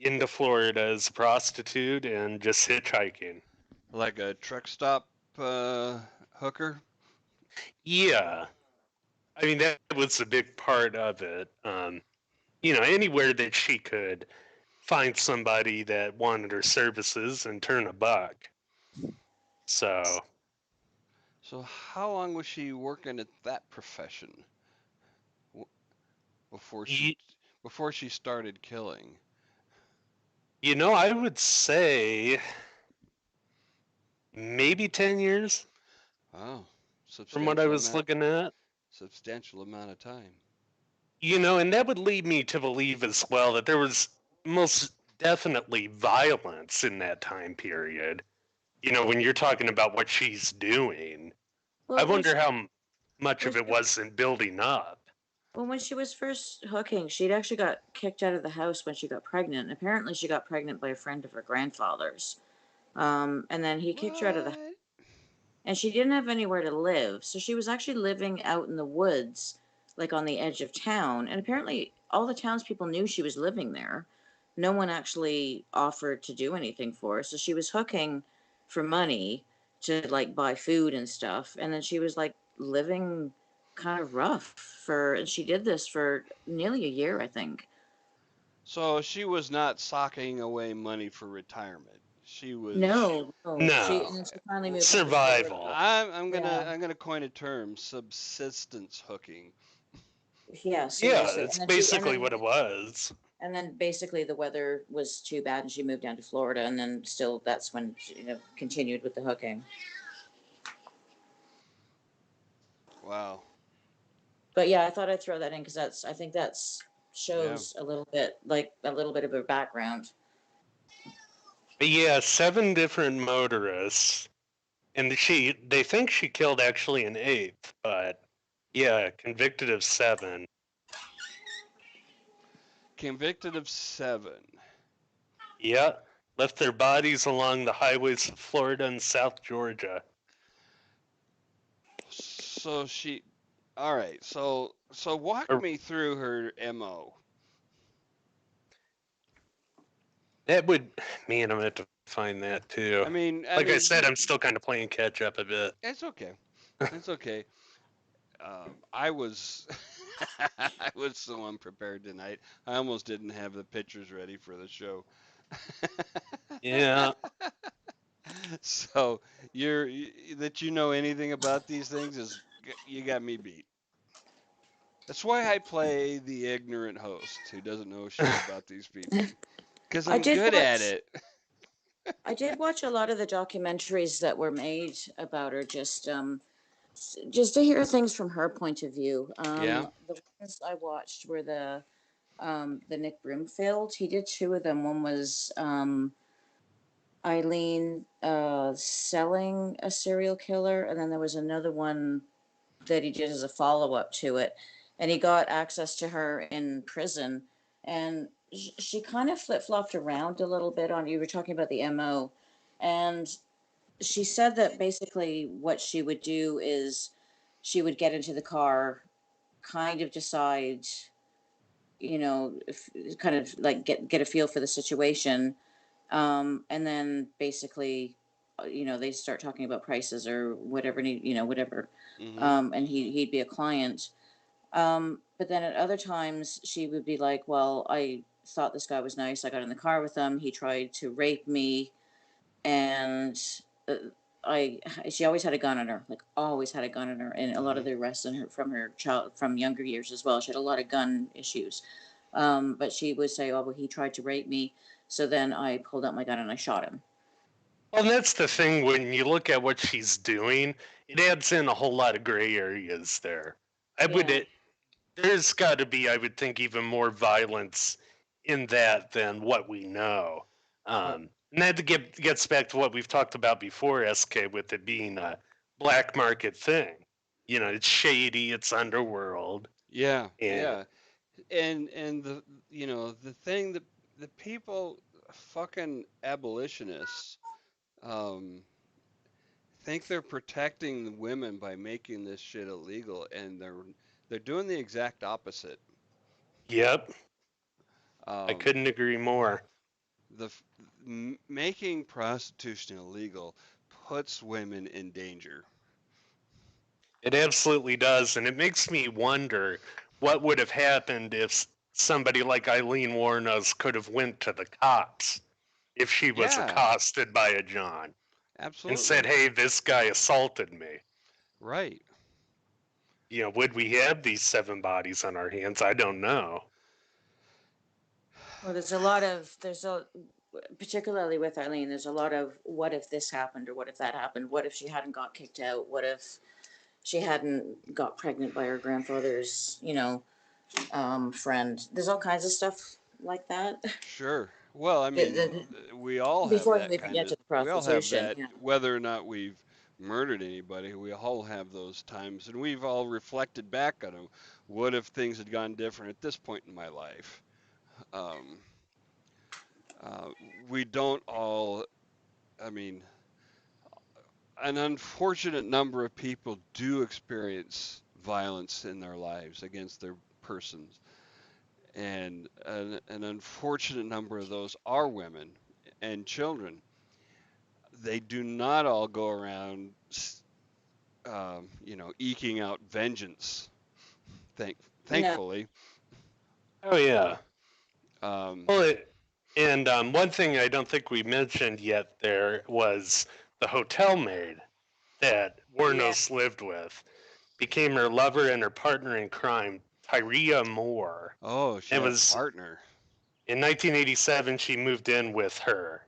into Florida as a prostitute and just hitchhiking. Like a truck stop hooker? Yeah, I mean, that was a big part of it. Anywhere that she could find somebody that wanted her services and turn a buck. So, So how long was she working at that profession before she you, before she started killing? I would say maybe 10 years Oh, from what I substantial was amount looking at. substantial amount of time. And that would lead me to believe as well that there was most definitely violence in that time period. When you're talking about what she's doing, I Well, wonder how much when of it she, wasn't building up. when she was first hooking, she'd actually got kicked out of the house when she got pregnant. And apparently, she got pregnant by a friend of her grandfather's. And then he kicked her out of the, What? and she didn't have anywhere to live. So she was actually living out in the woods, like on the edge of town. And apparently, all the townspeople knew she was living there. No one actually offered to do anything for her. So she was hooking for money to like buy food and stuff. And then she was like living kind of rough for, and she did this for nearly a year, I think. So she was not socking away money for retirement. She was. No, no. She, No, and then she finally moved down to Florida. survival. Yeah. I'm gonna coin a term: subsistence hooking. Yeah, Yeah, seriously. it's basically what it was. And then basically the weather was too bad and she moved down to Florida and then still that's when she, continued with the hooking. Wow. But yeah, I thought I'd throw that in because I think that's Yeah. shows a little bit like a little bit of her background. But yeah, 7 different motorists, and they think she killed actually an 8th, but yeah, convicted of 7. Convicted of 7. Yeah, left their bodies along the highways of Florida and South Georgia. So she. All right. So walk Or me through her MO. that would, man, I'm gonna have to find that too. I Like I mean, said, I'm still kind of playing catch up a bit. it's okay. It's okay. I was I was so unprepared tonight. I almost didn't have the pictures ready for the show. Yeah, So that you know anything about these things is you got me beat. That's why I play the ignorant host who doesn't know shit about these people because I I'm did good at watch it. I did watch a lot of the documentaries that were made about her just to hear things from her point of view. Yeah. The ones I watched were the Nick Broomfield. He did two of them. One was Eileen selling a serial killer, and then there was another one that he did as a follow up to it. And he got access to her in prison, and she kind of flip flopped around a little bit on. You were talking about the MO, and she said that basically what she would do is she would get into the car, kind of decide, kind of like get a feel for the situation, and then basically, they start talking about prices or whatever need, whatever, Mm-hmm. and he'd be a client. But then at other times, she would be like, "Well, I thought this guy was nice. I got in the car with him. He tried to rape me, and uh, I she always had a gun on her, like always had a gun on her, and a lot Mm-hmm. of the arrests in her from her child from younger years as well. She had a lot of gun issues, but she would say, "Oh, well, he tried to rape me, so then I pulled out my gun and I shot him." Well, and that's the thing when you look at what she's doing, it adds in a whole lot of gray areas there. I would Yeah. it, there's got to be, I would think, even more violence in that than what we know. Well, And that gets back to what we've talked about before, SK, with it being a black market thing. You know, it's shady, it's underworld, yeah, and yeah. And the thing that the people fucking abolitionists um think they're protecting the women by making this shit illegal, and they're doing the exact opposite. yep, I Um, couldn't agree more. the making prostitution illegal puts women in danger. It absolutely does, and it makes me wonder what would have happened if somebody like Eileen Warnos could have went to the cops if she was Yeah, accosted by a John and said, absolutely. "Hey, this guy assaulted me." Right. You know, would we have these 7 bodies on our hands? I don't know. Well, there's a particularly with Eileen, there's a lot of what if this happened or what if that happened? What if she hadn't got kicked out? What if she hadn't got pregnant by her grandfather's, friend? There's all kinds of stuff like that. Sure. Well, I The- mean, the- we all have Before you that even kind get of, to the we all have prostitution, that, yeah. whether or not we've murdered anybody, we all have those times, and we've all reflected back on them. What if things had gone different at this point in my life? Um, uh, we don't all, I mean, an unfortunate number of people do experience violence in their lives against their persons, and an unfortunate number of those are women and children. They do not all go around, eking out vengeance. Thank, No. thankfully. Oh, yeah. Um, Well, and one thing I don't think we mentioned yet there was the hotel maid that Yeah. Warnos lived with became her lover and her partner in crime, Tyria Moore. oh, she It had a was partner. in 1987 she moved in with her.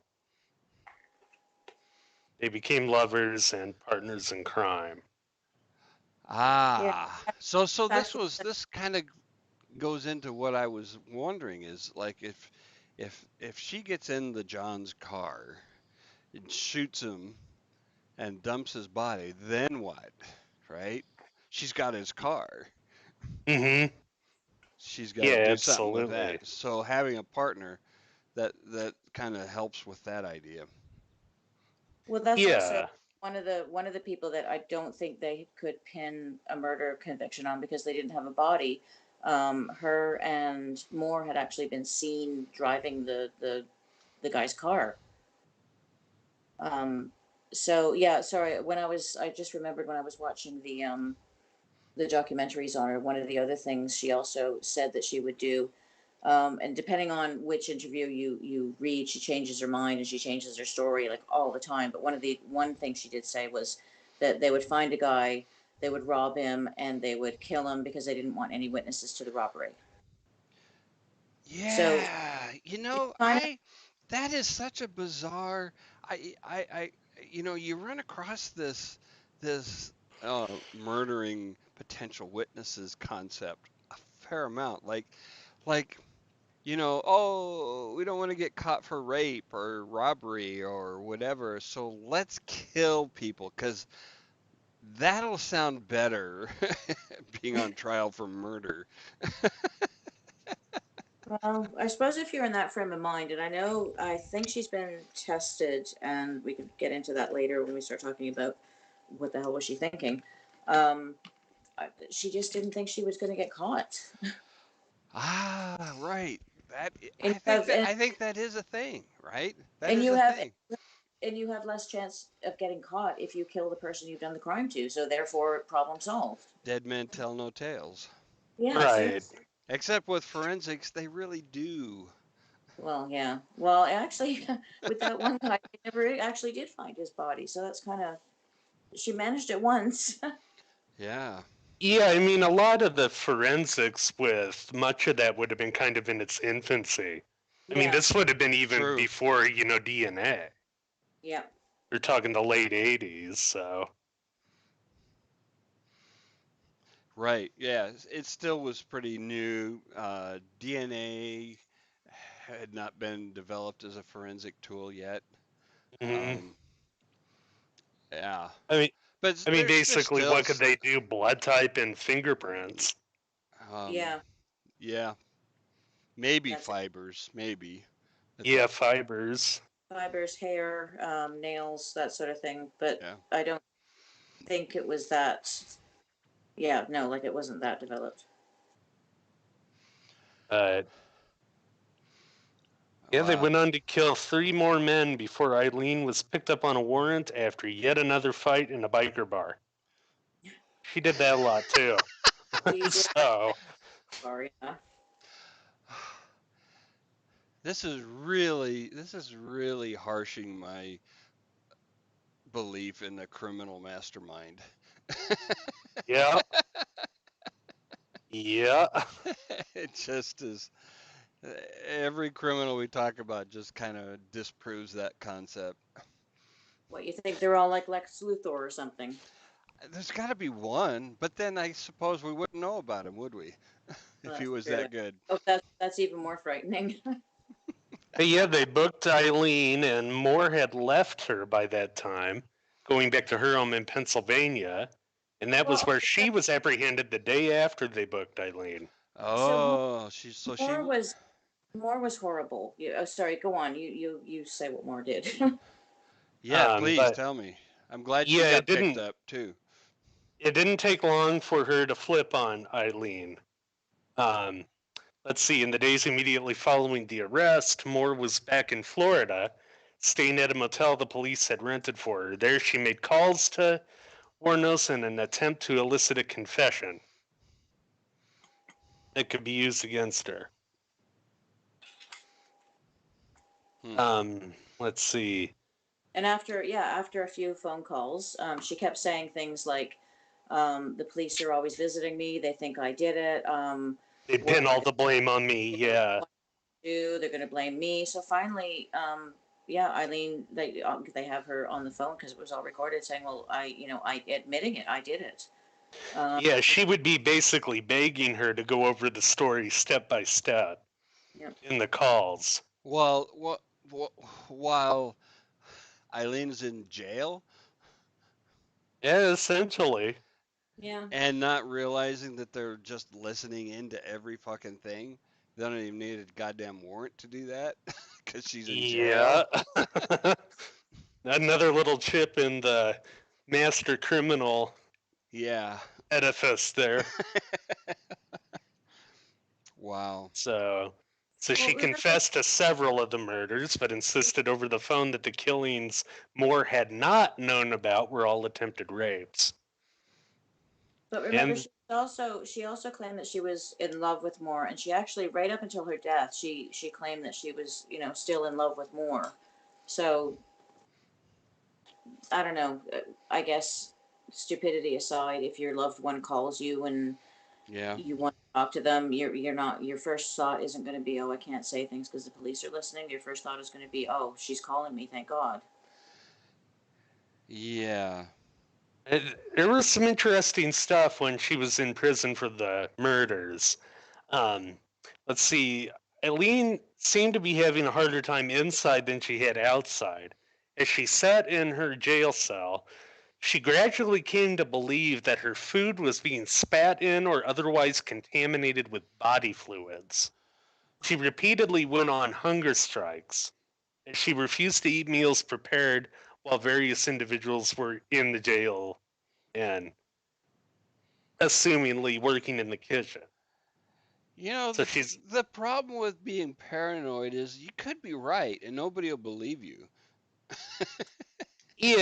They became lovers and partners in crime. Yeah. So Actually, this kind of goes into what I was wondering is like if she gets in the John's car and shoots him and dumps his body, then what? Right? She's got his car. Mm-hmm. She's got to Yeah, do something with absolutely. that. So having a partner that kind of helps with that idea. well, that's also Yeah. one of the people that I don't think they could pin a murder conviction on because they didn't have a body. Her and Moore had actually been seen driving the guy's car. Um, so yeah, sorry. I just remembered when I was watching the documentaries on her. One of the other things she also said that she would do, and depending on which interview you read, she changes her mind and she changes her story like all the time. But one thing she did say was that they would find a guy, they would rob him, and they would kill him because they didn't want any witnesses to the robbery. So Yeah, she kind of that is such a bizarre. I you run across this murdering potential witnesses concept a fair amount. Like oh, we don't want to get caught for rape or robbery or whatever, so let's kill people because that'll sound better being on trial for murder. Well, I suppose if you're in that frame of mind, and I think she's been tested, and we could get into that later when we start talking about what the hell was she thinking. Um, she just didn't think she was going to get caught. Ah, right. That And you have I think that is a thing, right? That and is you a have thing. and you have less chance of getting caught if you kill the person you've done the crime to. So therefore, problem solved. Dead men tell no tales. Yeah, Right. seriously. Except with forensics, they really do. Well, yeah. Well, actually, with that one guy, they never actually did find his body. So that's kind of she managed it once. Yeah. Yeah, I mean, a lot of the forensics with much of that would have been kind of in its infancy. I mean, Yeah, this would have been even True. before, DNA. yeah. We're talking the late 80s, so. Right. Yeah. It still was pretty new. DNA had not been developed as a forensic tool yet. Mhm. Um, yeah. I mean, But there's basically, still what could they do? Blood type and fingerprints. um, Yeah, yeah, maybe that's it. fibers, maybe at Yeah, that point. fibers. Fibers, hair, nails, that sort of thing. But Yeah. I don't think it was that. Yeah, no, like it wasn't that developed. Uh, yeah, they Wow. went on to kill 3 more men before Eileen was picked up on a warrant after yet another fight in a biker bar. She did that a lot too. She did. So, Sorry. Yeah. This is really harshing my belief in the criminal mastermind. yeah. Yeah. It just is. Every criminal we talk about just kind of disproves that concept. What you think they're all like Lex Luthor or something? There's got to be one, but then I suppose we wouldn't know about him, would we? Well, If he that's was true. that good. Oh, that's even more frightening. But yeah, they booked Eileen, and Moore had left her by that time, going back to her home in Pennsylvania. And that was Well, where okay, she was apprehended the day after they booked Eileen. so Oh, she's so she. Moore was Moore was horrible. Oh, sorry. Go on. You say what Moore did. Yeah, please But tell me. I'm glad she yeah, got picked up too. it didn't take long for her to flip on Eileen. Um, let's see, in the days immediately following the arrest, Moore was back in Florida, staying at a motel the police had rented for her. There, she made calls to Warnos in an attempt to elicit a confession that could be used against her. Hmm. Let's see. And after a few phone calls, she kept saying things like, "The police are always visiting me. They think I did it. They What pin am I all going the blame on me. to Yeah. do? They're going to blame me." So finally, yeah, Eileen, they have her on the phone because it was all recorded, saying, "Well, I admitting it, I did it." Um, Yeah, she would be basically begging her to go over the story step by step yeah, in the calls. Well, while Eileen's in jail Yeah, essentially. yeah. and not realizing that they're just listening into every fucking thing, they don't even need a goddamn warrant to do that because she's in jail. Yeah. Another little chip in the master criminal Yeah. edifice there. Wow. So Well, she remember, confessed to several of the murders, but insisted over the phone that the killings Moore had not known about were all attempted rapes. but remember, And she also claimed that she was in love with Moore, and she actually, right up until her death, she claimed that she was, still in love with Moore. So I don't know. I guess stupidity aside, if your loved one calls you and Yeah. you want to talk to them, you're not your first thought isn't going to be, oh, I can't say things because the police are listening. Your first thought is going to be, oh, she's calling me, thank God. Yeah. there was some interesting stuff when she was in prison for the murders. Um, let's see. Eileen seemed to be having a harder time inside than she had outside. As she sat in her jail cell, she gradually came to believe that her food was being spat in or otherwise contaminated with body fluids. She repeatedly went on hunger strikes. She refused to eat meals prepared while various individuals were in the jail. And assumingly working in the kitchen. You know, So she's the problem with being paranoid is you could be right and nobody will believe you.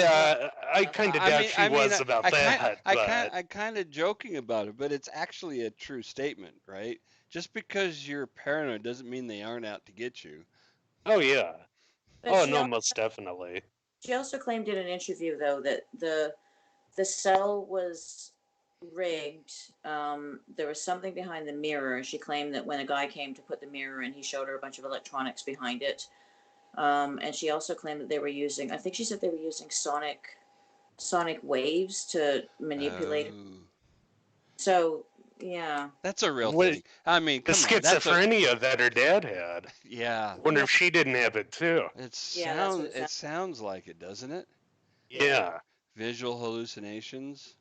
Well, yeah, I kind of I doubt mean, she was about that, but I kind of joking about it, but it's actually a true statement, right? Just because you're paranoid doesn't mean they aren't out to get you. oh yeah. but Oh no, most definitely. she also claimed in an interview though that the cell was rigged. There was something behind the mirror. She claimed that when a guy came to put the mirror in, he showed her a bunch of electronics behind it. And she also claimed that they were using. I think she said they were using sonic waves to manipulate. Oh, So yeah, that's a real What thing. I mean, the come on, that's a schizophrenia that her dad had. yeah. I wonder yeah, if she didn't have it too. yeah. That's what it It sounds. sounds like it, doesn't it? Yeah, Yeah, Visual hallucinations.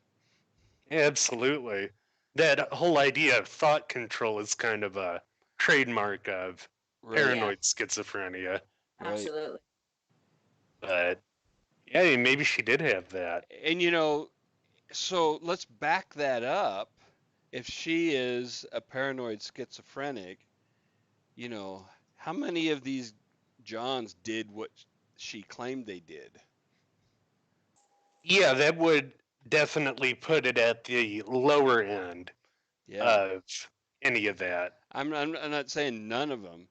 absolutely. That whole idea of thought control is kind of a trademark of Right, yeah, paranoid schizophrenia. right. absolutely. But yeah, maybe she did have that. And you know, so let's back that up. If she is a paranoid schizophrenic, you know, how many of these Johns did what she claimed they did? Yeah, that would definitely put it at the lower end Yeah. of any of that. I'm not saying none of them.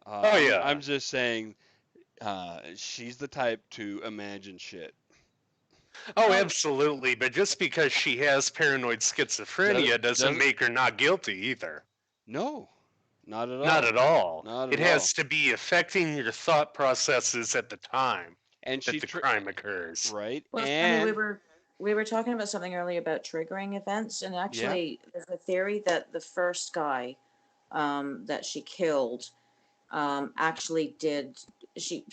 Oh I'm yeah. just saying she's the type to imagine shit. Oh, Oh absolutely. But just because she has paranoid Does schizophrenia doesn't does make her not guilty either. no, not at Not all. at all. Not It at all. has to be affecting your thought processes at the time And that the crime occurs. right, well, it's funny. and We were talking about something earlier about triggering events, and yeah, actually, there's a theory that the first guy that she killed actually did. She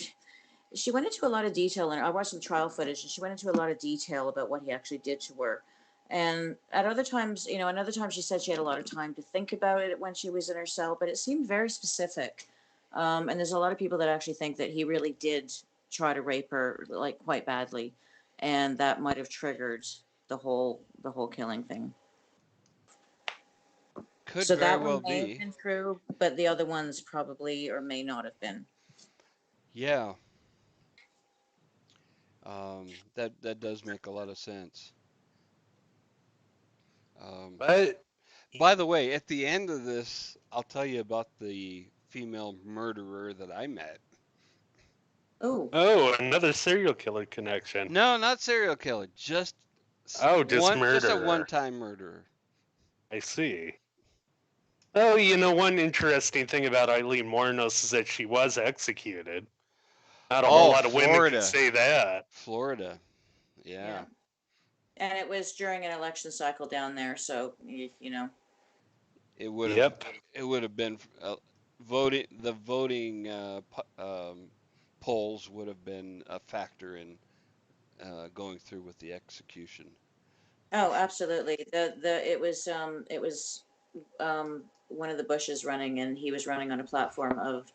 she went into a lot of detail, and I watched some trial footage, and she went into a lot of detail about what he actually did to her. And at other times, another time she said she had a lot of time to think about it when she was in her cell, but it seemed very specific. And there's a lot of people that actually think that he really did try to rape her, like quite badly, and that might have triggered the whole killing thing. could So very that well one may have be. been true, but the other ones probably or may not have been. Yeah, that does make a lot of sense. Um, But by the way, at the end of this, I'll tell you about the female murderer that I met. Oh, oh, another serial killer connection. No, not serial killer, just Oh, just just a murderer. one-time murderer. I see. Oh, one interesting thing about Eileen Mornos is that she was executed. Not a whole Oh, lot of women can Florida, say that. Florida. Yeah, yeah. And it was during an election cycle down there, so it would have Yep. it would have been voting. The voting polls would have been a factor in going through with the execution for Oh, sure. absolutely. It was one of the Bushes running, and he was running on a platform of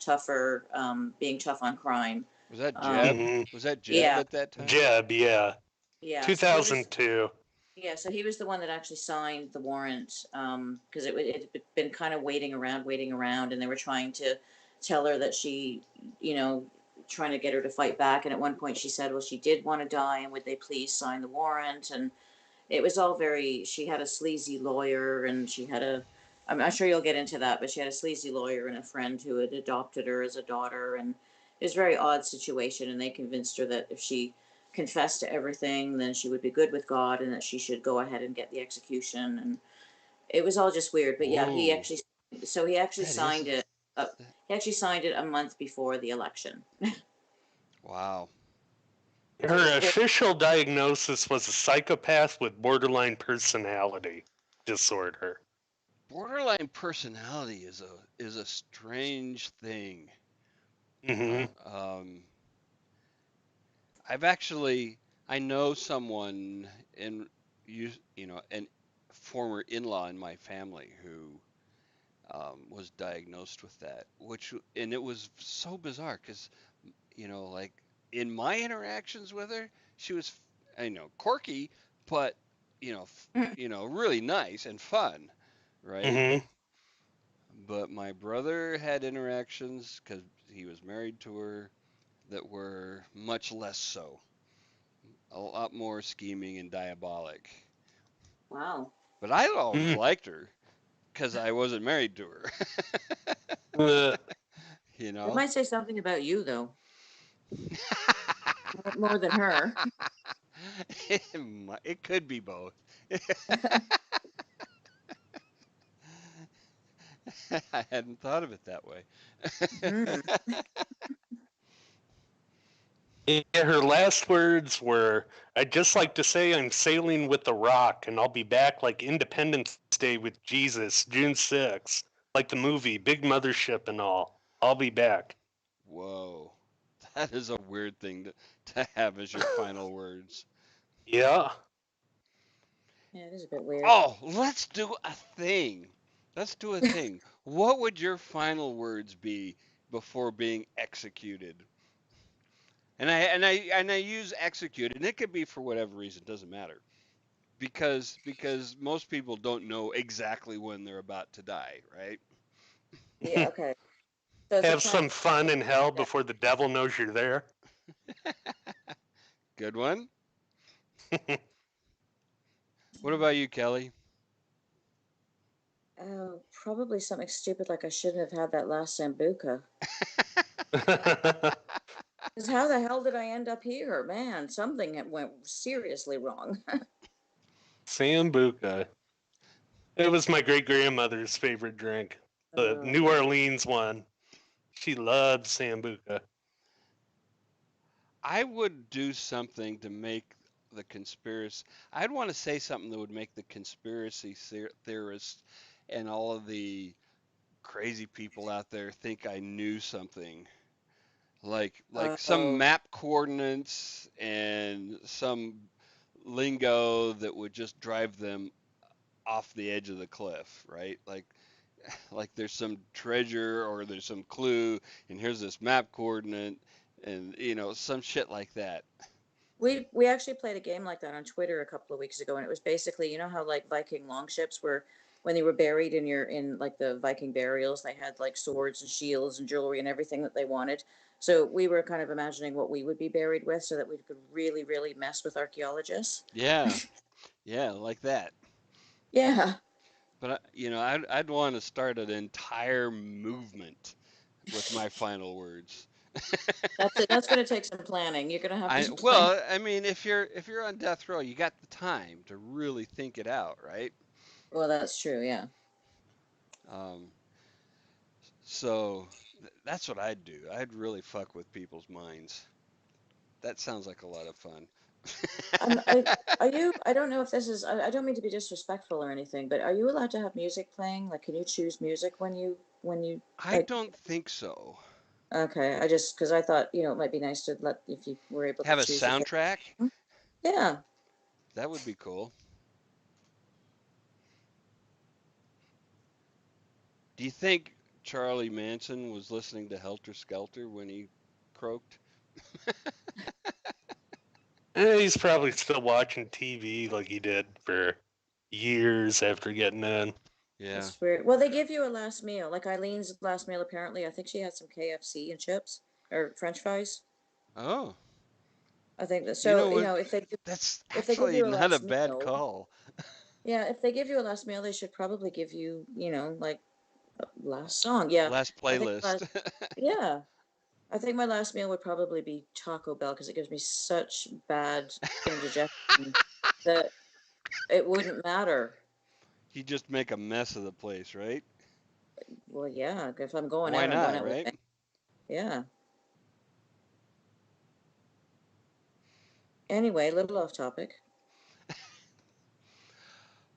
being tough on crime. Was that Um, Jeb? hmm Was that Jeb yeah, at that time? Jeb, yeah. yeah. So he was 2002. Yeah, so he was the one that actually signed the warrant because it had been kind of waiting around, and they were trying to tell her that you know, trying to get her to fight back. And at one point, she said, "Well, she did want to die, and would they please sign the warrant?" And it was all very. She had a sleazy lawyer, and she had a. I'm sure you'll get into that, but she had a sleazy lawyer and a friend who had adopted her as a daughter, and it was a very odd situation. And they convinced her that if she confessed to everything, then she would be good with God, and that she should go ahead and get the execution. And it was all just weird. But yeah, Whoa, he actually that is signed it. that, He actually signed it a month before the election. wow. So it was Her very. official diagnosis was a psychopath with borderline personality disorder. Borderline personality is a strange thing. hmm Uh, um, I've actually I know someone in you know an former in-law in my family who was diagnosed with that, which and it was so bizarre because like in my interactions with her, she was quirky, but you know, really nice and fun, right? Hmm. But my brother had interactions because he was married to her that were much less so, a lot more scheming and diabolic. Wow. But I always Mm. liked her because I wasn't married to her, Uh, you It know? might say something about you, though, more than her. It could be both. I hadn't thought of it that way. Hmm. yeah, her last words were, "I'd just like to say I'm sailing with the Rock, and I'll be back like Independence Day with Jesus, June 6th, like the movie, big mothership and all. I'll be back." Whoa. That is a weird thing to have as your final words. Yeah. Yeah, it is a bit weird. Oh, let's do a thing. Let's do a thing. What would your final words be before being executed? And I use executed, and it could be for whatever reason, doesn't matter. Because most people don't know exactly when they're about to die, right? Yeah. Okay. So it's a Have plan. some fun in hell Yeah. before the devil knows you're there. Good one. What about you, Kelly? Oh, probably something stupid like I shouldn't have had that last sambuca. Because how the hell did I end up here? Man, something went seriously wrong. Sambuca. It was my great grandmother's favorite drink. The Oh, New Orleans one. She loved Sambuca. I would do something to make the conspiracy. I'd want to say something that would make the conspiracy theorists and all of the crazy people out there think I knew something. Like some oh, map coordinates and some lingo that would just drive them off the edge of the cliff, right? Like there's some treasure or there's some clue and here's this map coordinate and some shit like that. we actually played a game like that on Twitter a couple of weeks ago, and it was basically, you know how like Viking longships were when they were buried in like the Viking burials, they had like swords and shields and jewelry and everything that they wanted. So we were kind of imagining what we would be buried with, so that we could really, really mess with archaeologists. Yeah, yeah, like that. Yeah, I'd want to start an entire movement with my final words. that's it. That's going to take some planning. You're going to have I to plan. well, I mean, if you're on death row, you got the time to really think it out, right? Well, that's true. Yeah. Um, so that's what I'd do. I'd really fuck with people's minds. That sounds like a lot of fun. I are you? I don't know if this is. I don't mean to be disrespectful or anything, but are you allowed to have music playing? Like, can you choose music when you I like? don't think so. Okay, I just because I thought it might be nice to let if you were able to Have a choose your favorite. soundtrack? Yeah. That would be cool. Do you think Charlie Manson was listening to Helter Skelter when he croaked? He's probably still watching TV like he did for years after getting in. Yeah. That's weird. Well, they give you a last meal. Like Eileen's last meal, apparently, I think she had some KFC and chips or French fries. Oh, I think that. you So know what? That's if they give actually you a not a last bad meal, call. yeah, if they give you a last meal, they should probably give you, like a last song. Yeah, Last I think playlist. yeah, I think my last meal would probably be Taco Bell because it gives me such bad indigestion that it wouldn't matter. You just make a mess of the place, right? Well, yeah, if I'm going Why out, I'm going not, out with right? bang. Yeah. Anyway, little off topic.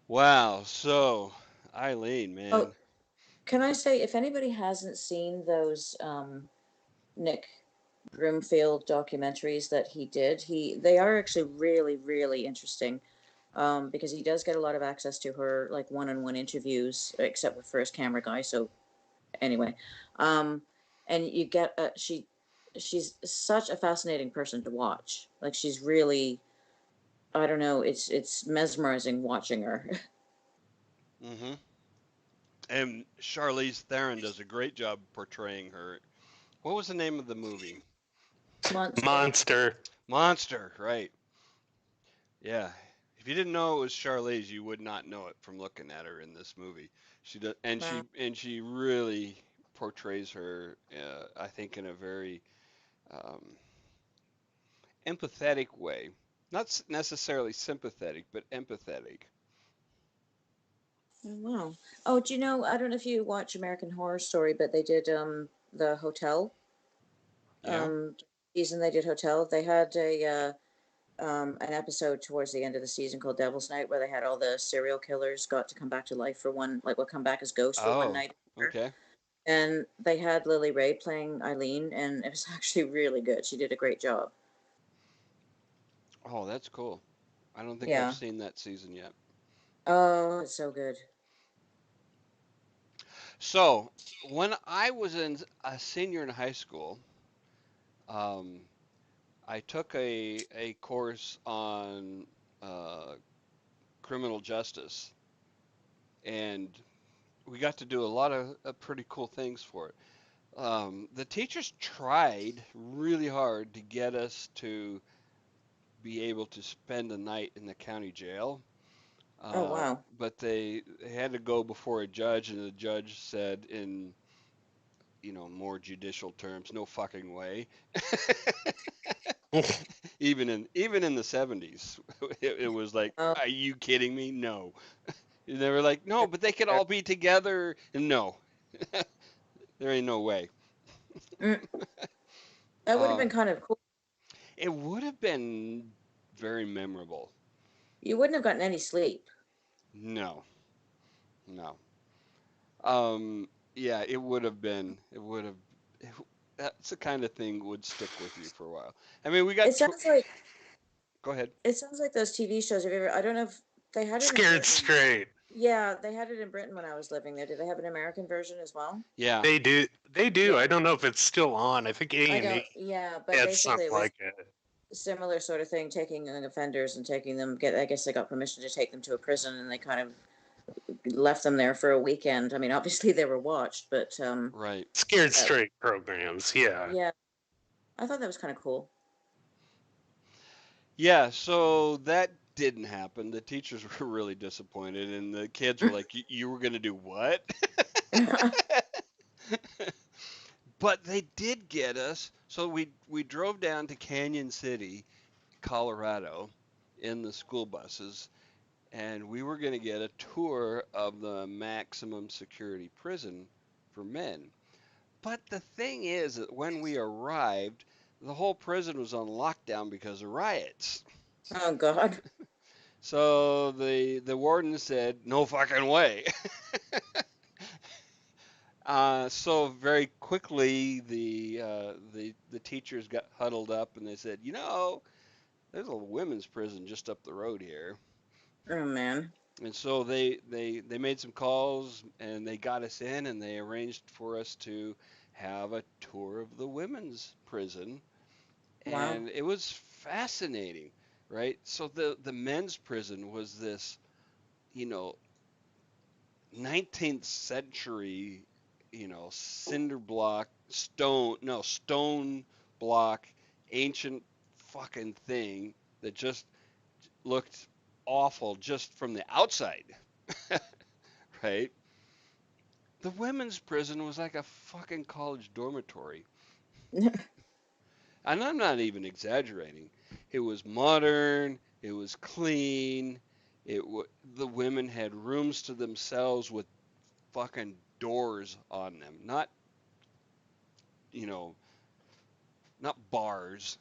Wow. So, Eileen, Oh, man. can I say if anybody hasn't seen those Nick Broomfield documentaries that he did, they are actually really, really interesting. Because he does get a lot of access to her like one-on-one interviews, except with first camera guy. So anyway, um, and you get she's such a fascinating person to watch. Like she's really I don't know, it's mesmerizing watching her. Hmm. And Charlize Theron does a great job portraying her. What was the name of the movie? Monster. Monster. Monster, right? Yeah. If you didn't know it was Charlize, you would not know it from looking at her in this movie. She does, Wow. and she really portrays her, I think, in a very um, empathetic way. Not necessarily sympathetic, but empathetic. Oh, wow. Oh, do you know? I don't know if you watch American Horror Story, but they did the hotel Yeah. season. They did hotel. They had a an episode towards the end of the season called Devil's Night, where they had all the serial killers got to come back to life for one, like, will come back as ghosts for one Oh, night. okay. And they had Lily Ray playing Eileen, and it was actually really good. She did a great job. Oh, that's cool. I don't think I've Yeah. seen that season yet. Oh, it's so good. So, when I was a senior in high school, um, I took a course on uh, criminal justice, and we got to do a lot of pretty cool things for it. The teachers tried really hard to get us to be able to spend a night in the county jail, Oh, wow. but they had to go before a judge, and the judge said in more judicial terms, no fucking way. Even in the 70s, it was like, Oh, are you kidding me? No. And they were like, no, that's but they could fair. all be together. And no, there ain't no way. Mm, that would have Uh, been kind of cool. it would have been very memorable. You wouldn't have gotten any sleep. No, no. Um, yeah, it would have been. It would have. It, that's the kind of thing would stick with you for a while. I mean, we It got. sounds like Go ahead. it sounds like those TV shows. Have you ever? I don't know if they had it in Scared Britain. straight. Yeah, they had it in Britain when I was living there. Did they have an American version as well? Yeah. They do. They do. Yeah, I don't know if it's still on. I think A I and don't. E Yeah, but had basically something it was like it. a similar sort of thing, taking offenders and taking them. Get I guess they got permission to take them to a prison, and they kind of left them there for a weekend. I mean, obviously they were watched, but Right. Scared uh, straight programs. Yeah. yeah, I thought that was kind of cool. Yeah. So that didn't happen. The teachers were really disappointed, and the kids were like, "You were gonna do what?" But they did get us. So we drove down to Canyon City, Colorado, in the school buses, and we were going to get a tour of the maximum security prison for men. But the thing is that when we arrived, the whole prison was on lockdown because of riots. Oh God. So the warden said, "No fucking way." So very quickly, the teachers got huddled up and they said, there's a women's prison just up the road here. Oh man. And so they made some calls and they got us in and they arranged for us to have a tour of the women's prison. Wow. And it was fascinating, right? So the men's prison was this, you know, 19th century, cinder block, stone block, ancient fucking thing that just looked awful just from the outside, right? The women's prison was like a fucking college dormitory. And I'm not even exaggerating. It was modern, it was clean, the women had rooms to themselves with fucking doors on them. You know, not bars,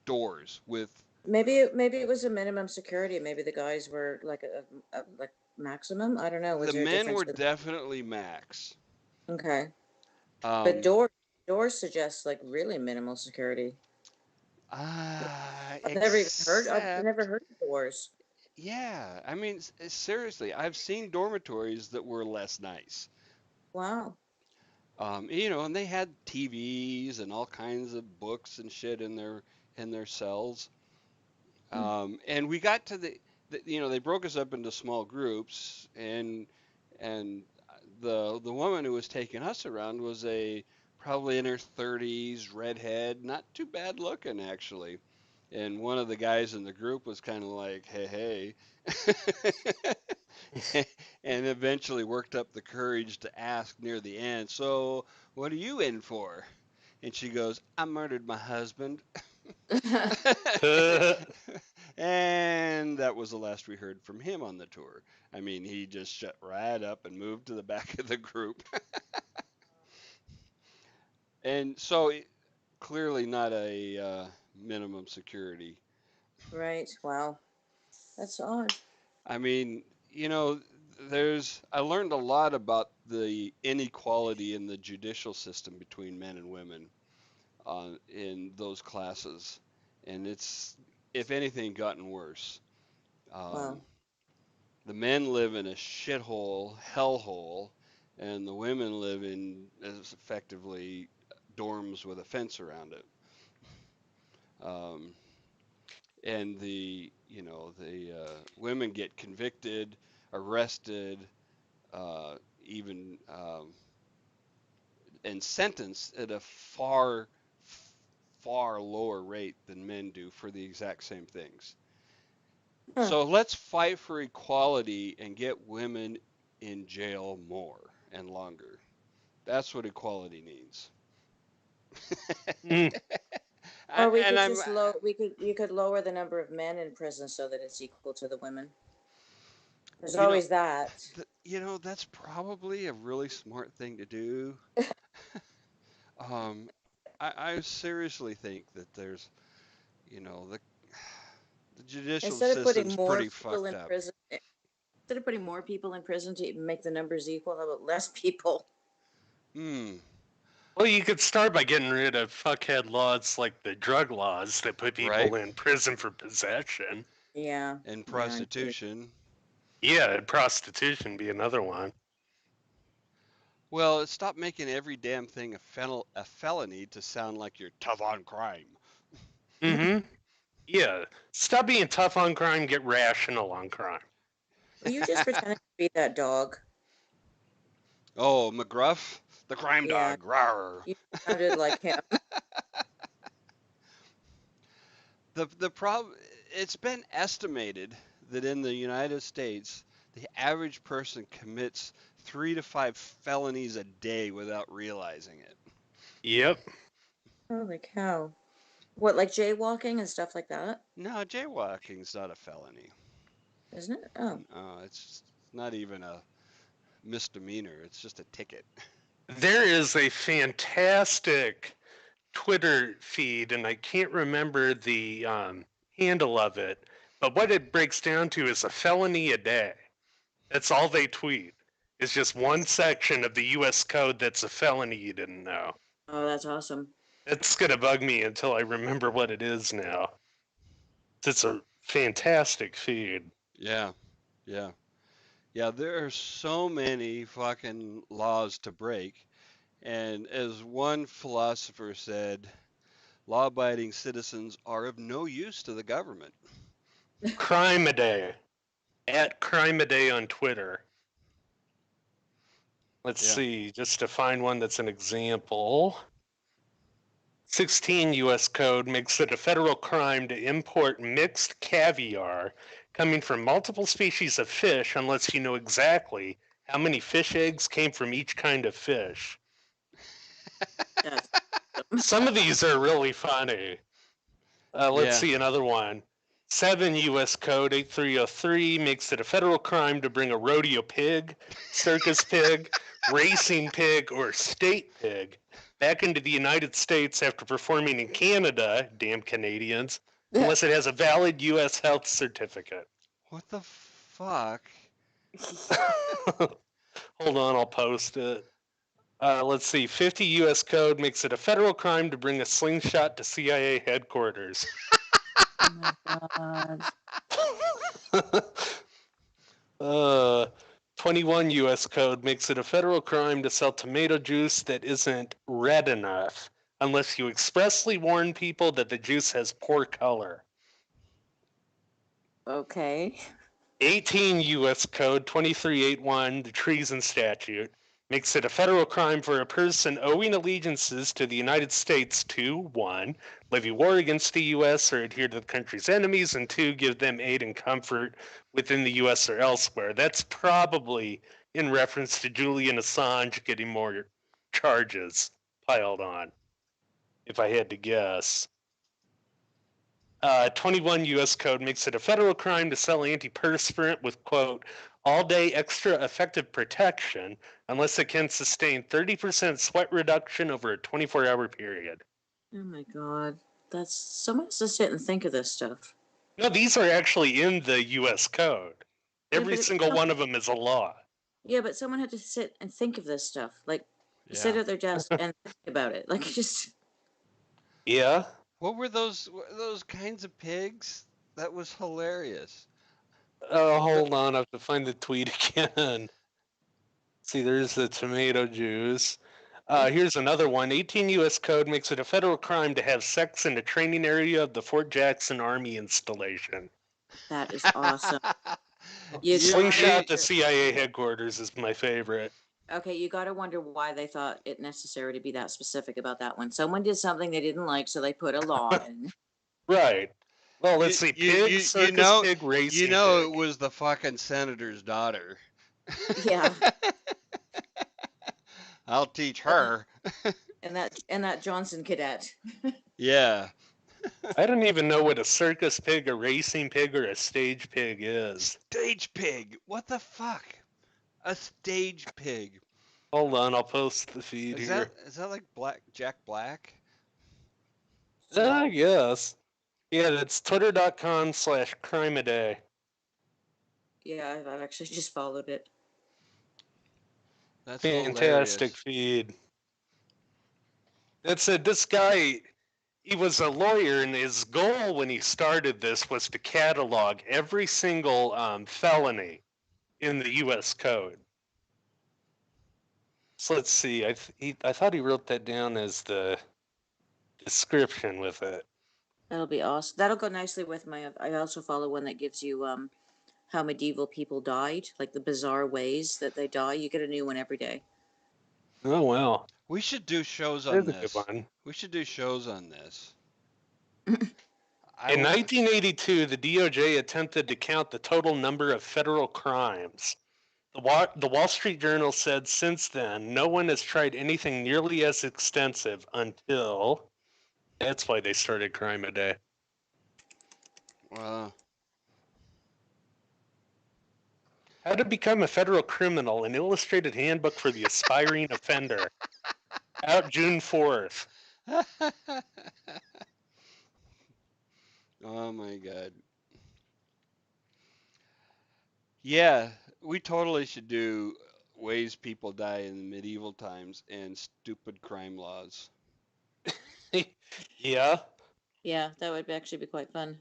doors with Maybe it was a minimum security. Maybe the guys were like a like maximum. I don't know. Was the there a men difference were with? definitely max. Okay, but Um, doors suggest like really minimal security. I've never except heard of doors. Yeah, I mean, seriously, I've seen dormitories that were less nice. Wow. And they had TVs and all kinds of books and shit in their cells. Hmm. And we got to they broke us up into small groups, and the woman who was taking us around was a probably in her 30s, redhead, not too bad looking actually. And one of the guys in the group was kind of like, hey, hey. And eventually worked up the courage to ask near the end, so what are you in for? And she goes, I murdered my husband. And that was the last we heard from him on the tour. I mean, he just shut right up and moved to the back of the group. And so, clearly not a minimum security. Right. Wow. That's odd. I mean, you know, I learned a lot about the inequality in the judicial system between men and women in those classes. And it's, if anything, gotten worse. Wow. Um, the men live in a shithole, hellhole, and the women live in as effectively dorms with a fence around it. Um, and the women get convicted, arrested, even and sentenced at a far lower rate than men do for the exact same things. Huh. So let's fight for equality and get women in jail more and longer. That's what equality means. Mm. Or we And could I'm, just low. We could you could lower the number of men in prison so that it's equal to the women. There's you know, always that. that's probably a really smart thing to do. Um, I seriously think that the judicial Instead of putting system's more pretty people fucked in up. prison, instead of putting more people in prison to make the numbers equal, how about less people? Hmm. Well, you could start by getting rid of fuckhead laws like the drug laws that put Right? people in prison for possession. Yeah. And Yeah. Indeed. prostitution. Yeah, and prostitution be another one. Well, stop making every damn thing a felony to sound like you're tough on crime. Mm-hmm. Yeah. Stop being tough on crime, get rational on crime. Were you just pretending to be that dog? Oh, McGruff, the crime Yeah. dog. Rawr. You sounded like him. The problem, it's been estimated that in the United States, the average person commits 3 to 5 felonies a day without realizing it. Yep. Holy cow. What, like jaywalking and stuff like that? No, jaywalking's not a felony. Isn't it? Oh. It's not even a misdemeanor. It's just a ticket. There is a fantastic Twitter feed, and I can't remember the handle of it, but what it breaks down to is a felony a day. That's all they tweet. It's just one section of the U.S. code that's a felony you didn't know. Oh, that's awesome. It's gonna bug me until I remember what it is now. It's a fantastic feed. Yeah, yeah, yeah. There are so many fucking laws to break, and as one philosopher said, law-abiding citizens are of no use to the government. Crime a day at Crime a Day on Twitter. Let's Yeah. see, just to find one that's an example. 16 U.S. Code makes it a federal crime to import mixed caviar coming from multiple species of fish unless you know exactly how many fish eggs came from each kind of fish. That's Some of these are really funny. Let's Yeah. see another one. 7 U.S. Code 8303 makes it a federal crime to bring a rodeo pig, circus pig, racing pig, or state pig back into the United States after performing in Canada, damn Canadians, unless it has a valid U.S. health certificate. What the fuck? Hold on, I'll post it. Let's see. 50 U.S. Code makes it a federal crime to bring a slingshot to CIA headquarters. oh my god. uh, 21 U.S. Code makes it a federal crime to sell tomato juice that isn't red enough unless you expressly warn people that the juice has poor color. Okay. 18 U.S. Code 2381, the treason statute, makes it a federal crime for a person owing allegiances to the United States to 1. Levy war against the U.S. or adhere to the country's enemies, and 2. Give them aid and comfort within the U.S. or elsewhere. That's probably in reference to Julian Assange getting more charges piled on, if I had to guess. 21 U.S. Code makes it a federal crime to sell antiperspirant with, quote, all-day extra effective protection unless it can sustain 30% sweat reduction over a 24-hour period. Oh my God. That's someone has to sit and think of this stuff. No, these are actually in the U.S. Code. Yeah, Every but single one of them is a law. yeah, but someone had to sit and think of this stuff. Like sit Yeah. at their desk and think about it. Like just Yeah. What were those kinds of pigs? That was hilarious. Oh, The, hold on. I have to find the tweet again. See, there's the tomato juice. Here's another one. 18 U.S. Code makes it a federal crime to have sex in the training area of the Fort Jackson Army installation. that is awesome. You you, gotta Slingshot to wonder. CIA headquarters is my favorite. Okay, you gotta wonder why they thought it necessary to be that specific about that one. Someone did something they didn't like, so they put a law in. Right. Well, let's you, see. you, Pig, you, you circus know, pig, you racing know, it pig. was the fucking senator's daughter. Yeah, I'll teach and that her. and that Johnson cadet. Yeah. I don't even know what a circus pig, a racing pig, or a stage pig is. Stage pig. What the fuck? A stage pig. Hold on, I'll post the feed Is that here. is that like Jack Black? I guess. Yeah, that's twitter.com/crimeaday. Yeah, I've actually just followed it. That's Fantastic hilarious. feed. That's it. This guy, he was a lawyer, and his goal when he started this was to catalog every single felony in the U.S. Code. So let's see. I thought he wrote that down as the description with it. That'll be awesome. That'll go nicely with my. I also follow one that gives you how medieval people died, like the bizarre ways that they die. You get a new one every day. Oh well, We should do shows on there's a good this. one. We should do shows on this. I In want. 1982, the DOJ attempted to count the total number of federal crimes. The Wall Street Journal said since then, no one has tried anything nearly as extensive until. That's why they started Crime a Day. Well, How to Become a Federal Criminal, an illustrated handbook for the aspiring offender. Out June 4th. oh my God. Yeah, we totally should do ways people die in medieval times and stupid crime laws. Yeah. Yeah, that would actually be quite fun.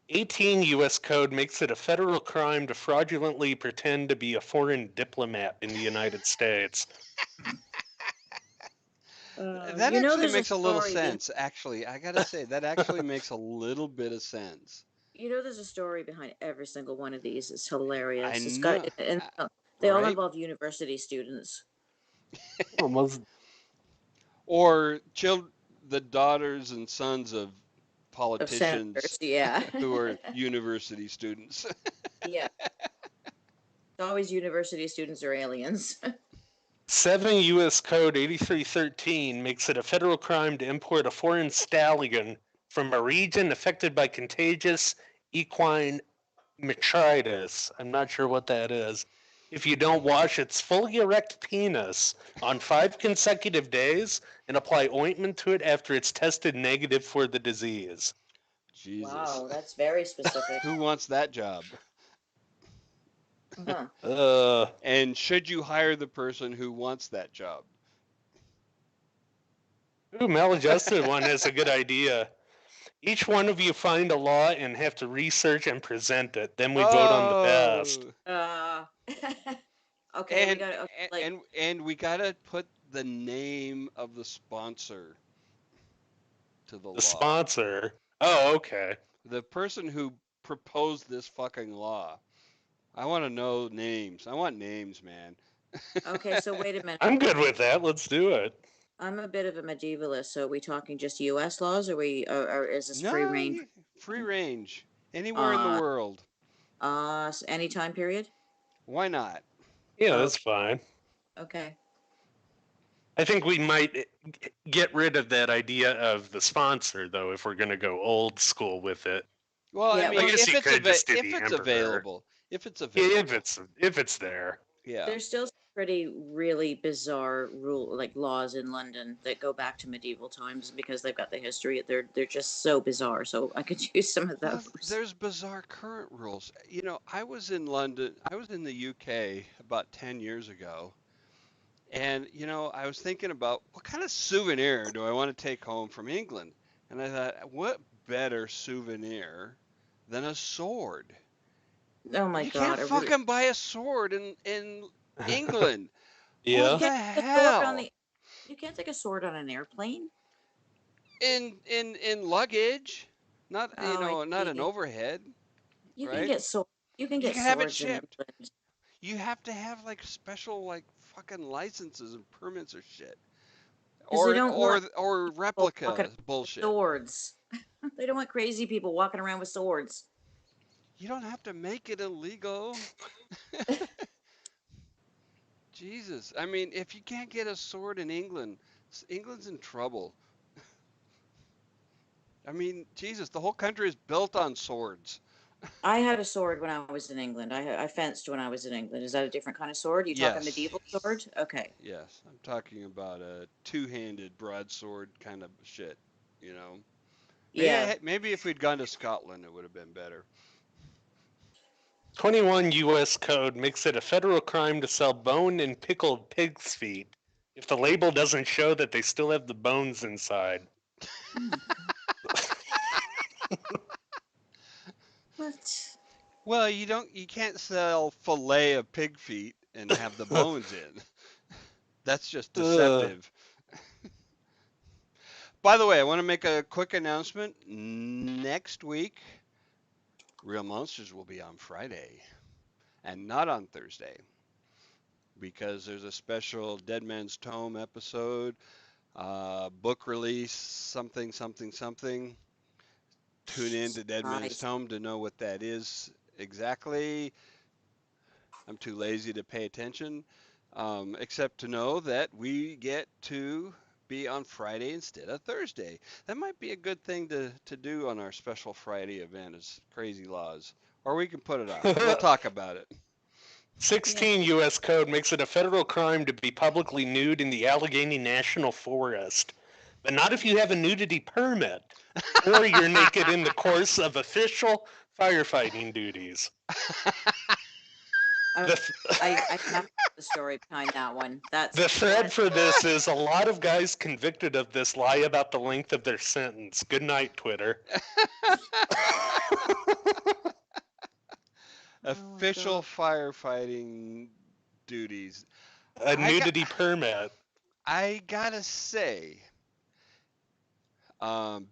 18 U.S. Code makes it a federal crime to fraudulently pretend to be a foreign diplomat in the United States. That You know, actually there's a makes a little story. sense, actually. I gotta say, that actually makes a little bit of sense. You know, there's a story behind every single one of these. It's I hilarious. It's got, know, and they all right? involve university students Almost. Or the daughters and sons of of senators. politicians Yeah, who are university students. yeah. It's always university students or aliens. 7 U.S. Code 8313 makes it a federal crime to import a foreign stallion from a region affected by contagious equine metritis. I'm not sure what that is. If you don't wash its fully erect penis on 5 consecutive days and apply ointment to it after it's tested negative for the disease. Jesus. Wow, that's very specific. Who wants that job? Huh. And should you hire the person who wants that job? Maladjusted one has a good idea. Each one of you find a law and have to research and present it. Then we vote on the best. Oh, Uh, okay, we got okay, like and we gotta put the name of the sponsor to the The law. sponsor. Oh, okay. The person who proposed this fucking law. I want to know names. I want names, man. Okay, so wait a minute. I'm good with that. Let's do it. I'm a bit of a medievalist, so are we talking just U.S. laws, or is this free No, range? free range. Anywhere in the Uh, world. any time period? Why not? Yeah, Oh, that's fine. okay. I think we might get rid of that idea of the sponsor, though, if we're going to go old school with it. Well, I Yeah, I mean, well, guess you could just do if the it's emperor. available, if it's Yeah, available, if it's there. yeah. there's still some pretty really bizarre like laws in London that go back to medieval times because they've got the history. They're just so bizarre. So I could use some of Well, those. there's bizarre current rules. You know, I was in London. I was in the UK about 10 years ago, and I was thinking about what kind of souvenir do I want to take home from England, and I thought, what better souvenir than a sword? Oh my You can't god! I really fucking buy a sword in England. you What Yeah. the can't take a sword on hell? the you can't take a sword on an airplane. In luggage, not Oh, I not an see. overhead, You can right? get sword. You can You get can have it swords in shipped. England. You have to have like special like fucking licenses and permits or shit, Because they or don't want people walking replica around with bullshit. swords. They don't want crazy people walking around with swords. You don't have to make it illegal. Jesus, I mean, if you can't get a sword in England, England's in trouble. I mean, Jesus, the whole country is built on swords. I had a sword when I was in England. I fenced when I was in England. Is that a different kind of sword? You talk a Yes, medieval sword? Okay. yes, I'm talking about a two-handed broadsword kind of shit. You know, Yeah. maybe if we'd gone to Scotland, it would have been better. 21 U.S. code makes it a federal crime to sell bone and pickled pig's feet if the label doesn't show that they still have the bones inside. Oh my god. What? Well, you can't sell fillet of pig feet and have the bones in. That's just Ugh. deceptive. By the way, I want to make a quick announcement. Next week, Real Monsters will be on Friday and not on Thursday because there's a special Dead Man's Tome episode, book release, something, something, something. Tune in to Dead Man's Surprise. Tome to know what that is exactly. I'm too lazy to pay attention, except to know that we get to be on Friday instead of Thursday. That might be a good thing to do on our special Friday event is Crazy Laws. Or we can put it off. We'll talk about it. 16 U.S. code makes it a federal crime to be publicly nude in the Allegheny National Forest, but not if you have a nudity permit or you're naked in the course of official firefighting duties. I, The, I have the story behind that one. the thread That for this is a lot of guys convicted of this lie about the length of their sentence. Good night, Twitter. oh my Official god. firefighting duties. A I got nudity permit. I gotta say,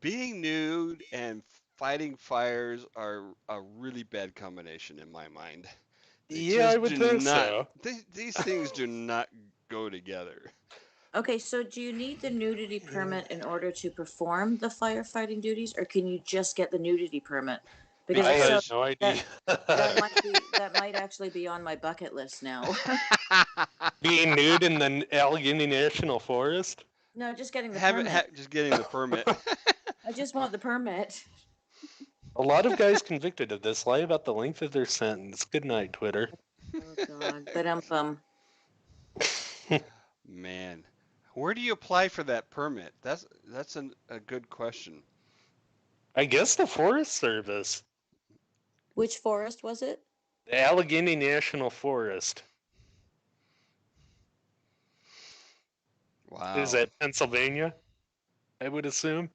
being nude and fighting fires are a really bad combination in my mind. They Yeah, I just would do think not. so. These things do not go together. Okay, so do you need the nudity permit in order to perform the firefighting duties, or can you just get the nudity permit? Because I if so, had Because no idea. that that might actually be on my bucket list now. Being nude in the Allegheny National Forest? No, just getting the have it permit. just getting the permit. I just want the permit. A lot of guys convicted of this lie about the length of their sentence. Good night, Twitter. Oh god. But Man, where do you apply for that permit? That's a good question. I guess the Forest Service. which forest was it? The Allegheny National Forest. Is Wow. that Pennsylvania? I would assume.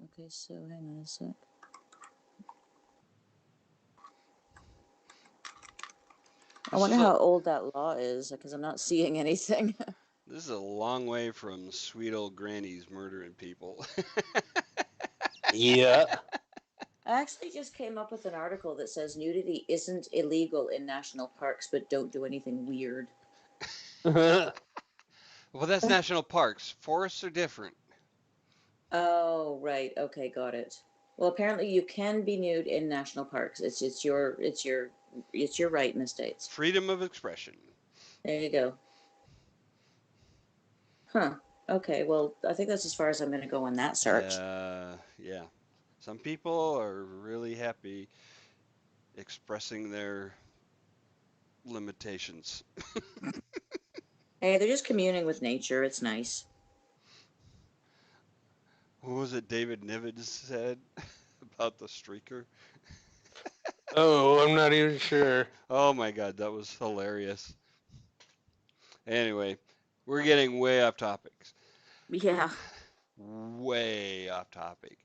Okay, so hang on a sec. I This wonder is a how old that law is because I'm not seeing anything. this is a long way from sweet old grannies murdering people. Yeah. I actually just came up with an article that says nudity isn't illegal in national parks, but don't do anything weird. Well, that's national parks. Forests are different. Oh, right. Okay, got it. Well, apparently you can be nude in national parks. It's your right in the states. Freedom of expression. There you go. Huh. Okay, well, I think that's as far as I'm going to go on that search. Yeah. Some people are really happy expressing their limitations. Hey, they're just communing with nature. It's nice. What was it David Niven said about the streaker? Oh, I'm not even sure. Oh my God, that was hilarious. Anyway, we're getting way off topics. Yeah, Way off topic.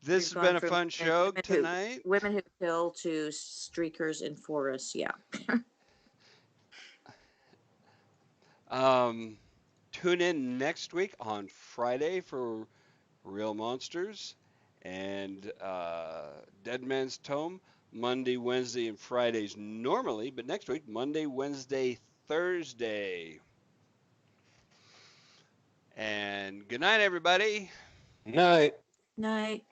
This we've has been gone a from fun show tonight. women who kill to streakers in forests. Yeah. Um, Tune in next week on Friday for Real Monsters and Dead Man's Tome. Monday, Wednesday, and Fridays normally, but next week, Monday, Wednesday, Thursday. And good night, everybody. Night. Night.